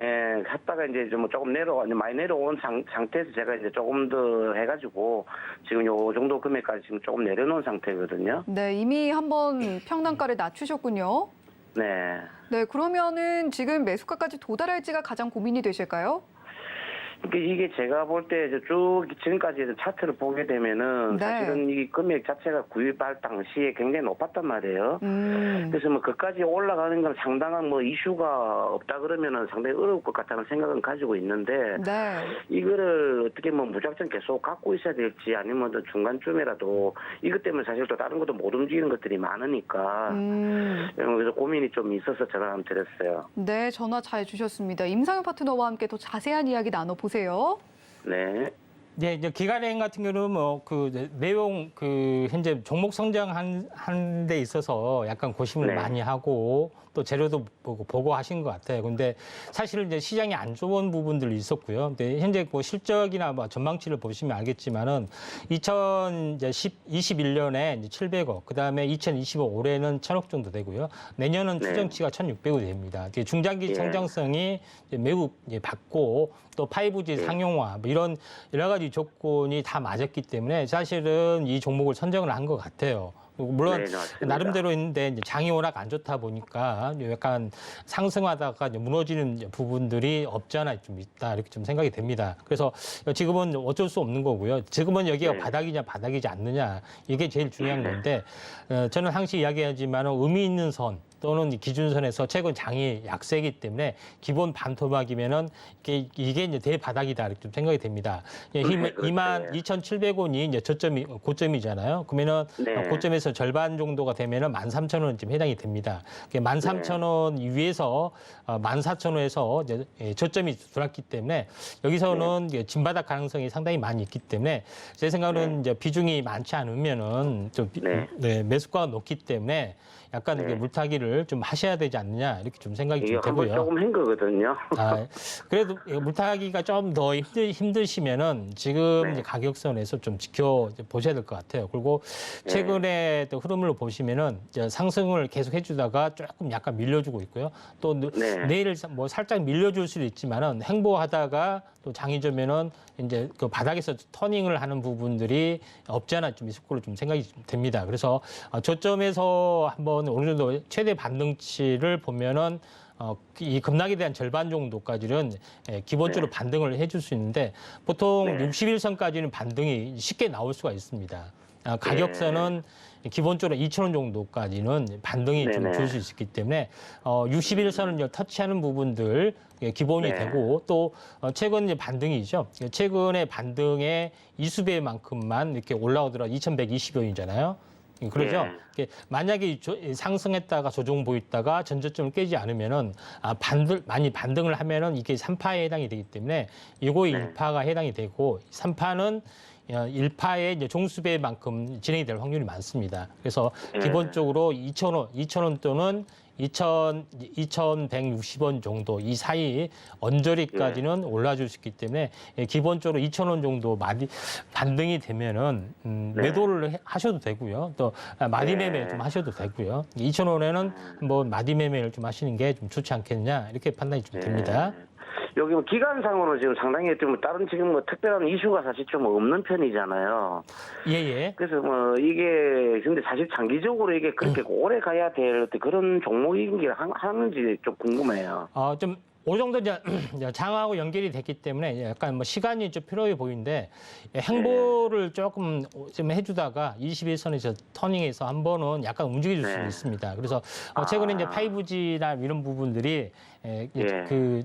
예, 샀다가 이제 좀 조금 많이 내려온 상태에서 제가 이제 조금 더 해가지고 지금 요 정도 금액까지 지금 조금 내려놓은 상태거든요. 네, 이미 한번 평단가를 낮추셨군요. 네. 네, 그러면은 지금 매수가까지 도달할지가 가장 고민이 되실까요? 그러니까 이게 제가 볼 때 쭉 지금까지 차트를 보게 되면은 네. 사실은 이 금액 자체가 구입할 당시에 굉장히 높았단 말이에요. 그래서 뭐 그까지 올라가는 건 상당한 뭐 이슈가 없다 그러면은 상당히 어려울 것 같다는 생각은 가지고 있는데 네. 이거를 어떻게 뭐 무작정 계속 갖고 있어야 될지 아니면 또 중간쯤이라도 이것 때문에 사실 또 다른 것도 못 움직이는 것들이 많으니까 그래서 고민이 좀 있어서 전화 한번 드렸어요. 네, 전화 잘 주셨습니다. 임상현 파트너와 함께 더 자세한 이야기 나눠보세요. 네. 네, 이제 기간행 같은 경우는 뭐 그 내용 현재 종목 성장한 데 있어서 약간 고심을 네. 많이 하고 또 재료도 보고 하신 것 같아요. 근데 사실 이제 시장이 안 좋은 부분들이 있었고요. 근데 현재 뭐 실적이나 뭐 전망치를 보시면 알겠지만은 2021년에 이제 700억, 그 다음에 2025 올해는 1,000억 정도 되고요. 내년은 네. 추정치가 1,600억이 됩니다. 중장기 예. 성장성이 이제 매우 이제 밝고 또 5G 상용화 뭐 이런 여러 가지 조건이 다 맞았기 때문에 사실은 이 종목을 선정을 한 것 같아요. 물론 네, 맞습니다. 나름대로 있는데 이제 장이 워낙 안 좋다 보니까 약간 상승하다가 이제 무너지는 부분들이 없지 않아 좀 있다 이렇게 좀 생각이 됩니다. 그래서 지금은 어쩔 수 없는 거고요. 지금은 여기가 네. 바닥이냐 바닥이지 않느냐 이게 제일 중요한 건데 저는 항상 이야기하지만 의미 있는 선 또는 기준선에서 최근 장이 약세이기 때문에 기본 반토막이면은 이게 이제 대바닥이다 이렇게 좀 생각이 됩니다. 네, 22,700원이 이제 고점이잖아요. 그러면은 네. 고점에서 절반 정도가 되면은 13,000원쯤 해당이 됩니다. 13,000원 위에서 14,000원에서 이제 저점이 들어왔기 때문에 여기서는 이제 진바닥 가능성이 상당히 많이 있기 때문에 제 생각은 이제 비중이 많지 않으면은 좀 매수가가 높기 때문에 약간 이게 물타기를 좀 하셔야 되지 않느냐 이렇게 좀 생각이 좀 되고요. 조금 한 거거든요. 그래도 물타기가 좀 더 힘드시면은 지금 이제 가격선에서 좀 지켜보셔야 될 것 같아요. 그리고 최근에 또 흐름을 보시면은 이제 상승을 계속 해주다가 조금 약간 밀려주고 있고요. 또 내일 뭐 살짝 밀려줄 수도 있지만은 행보하다가 또 장이 되면은 이제 그 바닥에서 터닝을 하는 부분들이 없지 않아 좀 있을 걸로 좀 생각이 됩니다. 그래서 저점에서 한번 어느 정도 최대 반등치를 보면은 이 급락에 대한 절반 정도까지는 기본적으로 반등을 해줄 수 있는데 보통 60일선까지는 반등이 쉽게 나올 수가 있습니다. 가격선은 기본적으로 2,000원 정도까지는 반등이 좀 줄 수 있기 때문에 60일선을 터치하는 부분들 기본이 되고 또 최근 이제 반등이죠. 최근에 반등의 2수배만큼만 이렇게 올라오더라도 2,120원이잖아요. 그러죠. 예. 이게 만약에 상승했다가 조정 보였다가 전저점을 깨지 않으면은 많이 반등을 하면은 이게 3파에 해당이 되기 때문에 이거에 네. 1파가 해당이 되고 3파는 1파의 이제 종수배만큼 진행이 될 확률이 많습니다. 그래서 예. 기본적으로 2,000원 또는 2,160원 정도 이 사이 언저리까지는 올라줄 수 있기 때문에 기본적으로 2,000원 정도 반등이 되면은 매도를 하셔도 되고요. 또 마디 매매 좀 하셔도 되고요. 2,000원에는 뭐 마디 매매를 좀 하시는 게 좀 좋지 않겠냐 이렇게 판단이 좀 됩니다. 여기 뭐 기간상으로 지금 상당히 좀 다른 지금 뭐 특별한 이슈가 사실 좀 없는 편이잖아요. 예예. 그래서 뭐 이게 근데 사실 장기적으로 이게 그렇게 오래 가야 될 그런 종목이긴 하는지 좀 궁금해요. 좀 그 정도 이제 장하고 연결이 됐기 때문에 약간 뭐 시간이 좀 필요해 보이는데 행보를 조금 좀 해주다가 21선에서 터닝해서 한 번은 약간 움직여줄 수 있습니다. 그래서 최근에 이제 5G나 이런 부분들이 그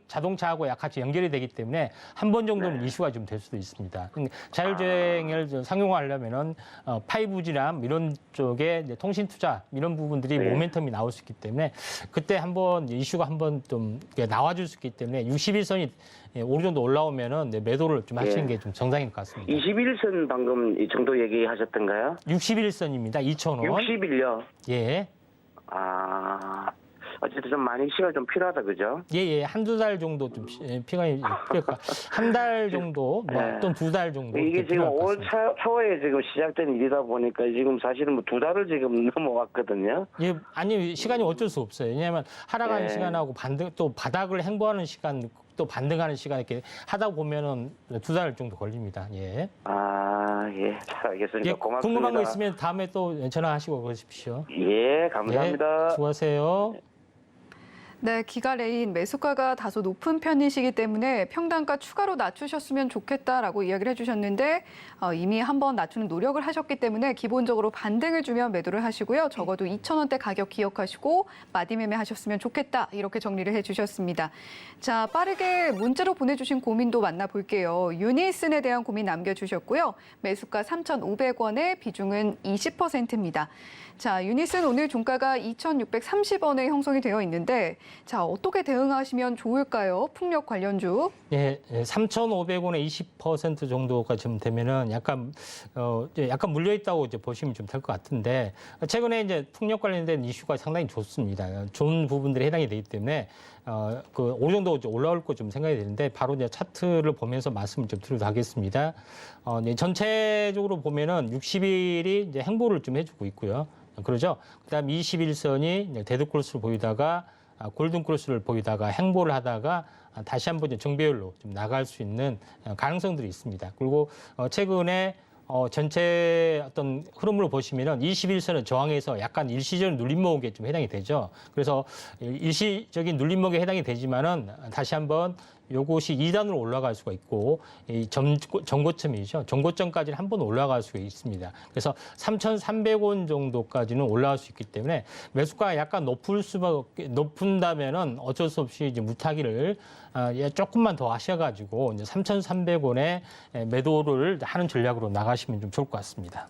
자동차하고 같이 연결이 되기 때문에 한 번 정도는 이슈가 좀 될 수도 있습니다. 자율주행을 좀 상용화하려면은 5G나 이런 쪽에 통신 투자 이런 부분들이 모멘텀이 나올 수 있기 때문에 그때 한번 이슈가 한번 좀 나와줄 수 있기 때문에 61선이 어느 정도 올라오면은 매도를 좀 하시는 게 좀 정상인 것 같습니다. 21선 방금 이 정도 얘기하셨던가요? 61선입니다. 2,000원. 60일요? 예. 어쨌든 좀 많이 시간이 좀 필요하다, 그죠? 예. 한두 달 정도 좀 피감이 필요할까. 한 달 정도, 또는 2달 정도. 이게 지금 필요할 것 5월 같습니다. 초에 지금 시작된 일이다 보니까 지금 사실은 뭐 2달을 지금 넘어왔거든요. 예, 아니, 시간이 어쩔 수 없어요. 왜냐하면 하락하는 시간하고 또 바닥을 행보하는 시간, 또 반등하는 시간 이렇게 하다 보면은 2달 정도 걸립니다. 예. 잘 알겠습니다. 예, 고맙습니다. 궁금한 거 있으면 다음에 또 전화하시고 그러십시오. 예, 감사합니다. 예, 수고하세요. 네, 기가레인 매수가가 다소 높은 편이시기 때문에 평단가 추가로 낮추셨으면 좋겠다라고 이야기를 해주셨는데 이미 한번 낮추는 노력을 하셨기 때문에 기본적으로 반등을 주면 매도를 하시고요. 적어도 2,000원대 가격 기억하시고 마디 매매하셨으면 좋겠다 이렇게 정리를 해주셨습니다. 자, 빠르게 문자로 보내주신 고민도 만나볼게요. 유니슨에 대한 고민 남겨주셨고요. 매수가 3,500원에 비중은 20%입니다. 자, 유니슨 오늘 종가가 2,630원에 형성이 되어 있는데 자, 어떻게 대응하시면 좋을까요? 풍력 관련주. 예, 3,500원에 20% 정도가 좀 되면은 약간 물려 있다고 이제 보시면 좀 될 것 같은데 최근에 이제 풍력 관련된 이슈가 상당히 좋습니다. 좋은 부분들이 해당이 되기 때문에 어느 정도 올라올 거 좀 생각이 되는데 바로 이제 차트를 보면서 말씀을 좀 드리도록 하겠습니다. 전체적으로 보면은 60일이 이제 행보를 좀 해주고 있고요. 그러죠. 그다음 21선이 데드크로스를 보이다가 골든크로스를 보이다가 행보를 하다가 다시 한번 정배열로 좀 나갈 수 있는 가능성들이 있습니다. 그리고 최근에 전체 어떤 흐름으로 보시면은 21선은 저항에서 약간 일시적인 눌림목에 좀 해당이 되죠. 그래서 일시적인 눌림목에 해당이 되지만은 다시 한번 요것이 2단으로 올라갈 수가 있고 이 전고점이죠. 전고점까지는 한 번 올라갈 수가 있습니다. 그래서 3,300원 정도까지는 올라갈 수 있기 때문에 매수가가 약간 높은다면은 어쩔 수 없이 이제 무타기를 조금만 더 하셔가지고 이제 3,300원에 매도를 하는 전략으로 나가시면 좀 좋을 것 같습니다.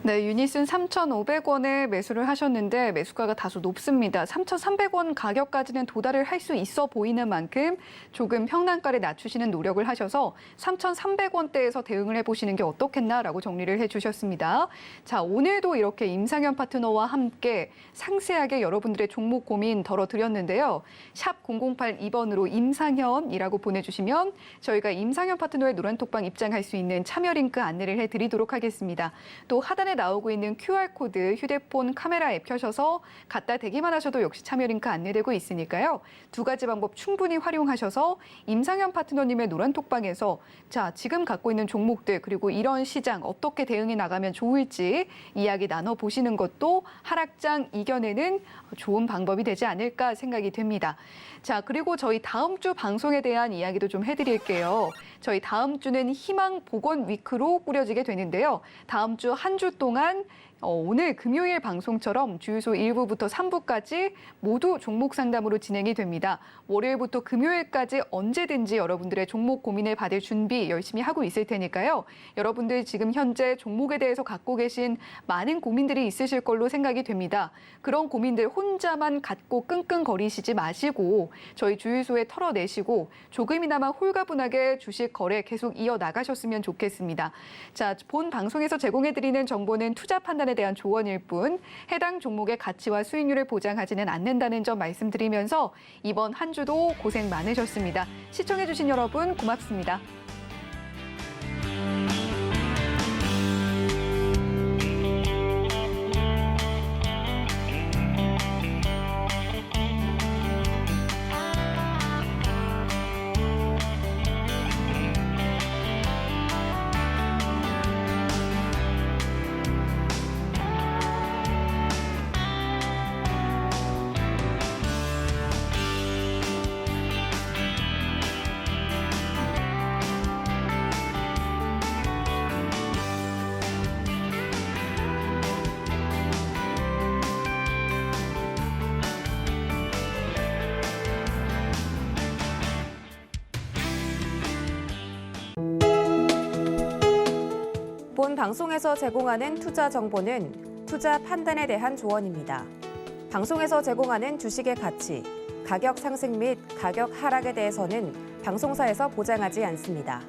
네, 유니슨 3,500원에 매수를 하셨는데 매수가가 다소 높습니다. 3,300원 가격까지는 도달을 할 수 있어 보이는 만큼 조금 평단가를 낮추시는 노력을 하셔서 3,300원대에서 대응을 해보시는 게 어떻겠나라고 정리를 해주셨습니다. 자, 오늘도 이렇게 임상현 파트너와 함께 상세하게 여러분들의 종목 고민 덜어드렸는데요. 샵 0082번으로 임상현이라고 보내주시면 저희가 임상현 파트너의 노란톡방 입장할 수 있는 참여 링크 안내를 해드리도록 하겠습니다. 또 하단에 나오고 있는 QR코드 휴대폰 카메라 앱 켜셔서 갖다 대기만 하셔도 역시 참여 링크 안내되고 있으니까요. 두 가지 방법 충분히 활용하셔서 임상현 파트너님의 노란톡방에서 자, 지금 갖고 있는 종목들 그리고 이런 시장 어떻게 대응해 나가면 좋을지 이야기 나눠보시는 것도 하락장 이겨내는 좋은 방법이 되지 않을까 생각이 됩니다. 자, 그리고 저희 다음 주 방송에 대한 이야기도 좀 해드릴게요. 저희 다음 주는 희망 보건 위크로 꾸려지게 되는데요. 다음 주 한 주 동안 오늘 금요일 방송처럼 주유소 1부부터 3부까지 모두 종목 상담으로 진행이 됩니다. 월요일부터 금요일까지 언제든지 여러분들의 종목 고민을 받을 준비 열심히 하고 있을 테니까요. 여러분들 지금 현재 종목에 대해서 갖고 계신 많은 고민들이 있으실 걸로 생각이 됩니다. 그런 고민들 혼자만 갖고 끙끙거리시지 마시고 저희 주유소에 털어내시고 조금이나마 홀가분하게 주식 거래 계속 이어나가셨으면 좋겠습니다. 자, 본 방송에서 제공해드리는 정보는 투자 판단에 대한 조언일 뿐 해당 종목의 가치와 수익률을 보장하지는 않는다는 점 말씀드리면서 이번 한 주도 고생 많으셨습니다. 시청해주신 여러분 고맙습니다. 본 방송에서 제공하는 투자 정보는 투자 판단에 대한 조언입니다. 방송에서 제공하는 주식의 가치, 가격 상승 및 가격 하락에 대해서는 방송사에서 보장하지 않습니다.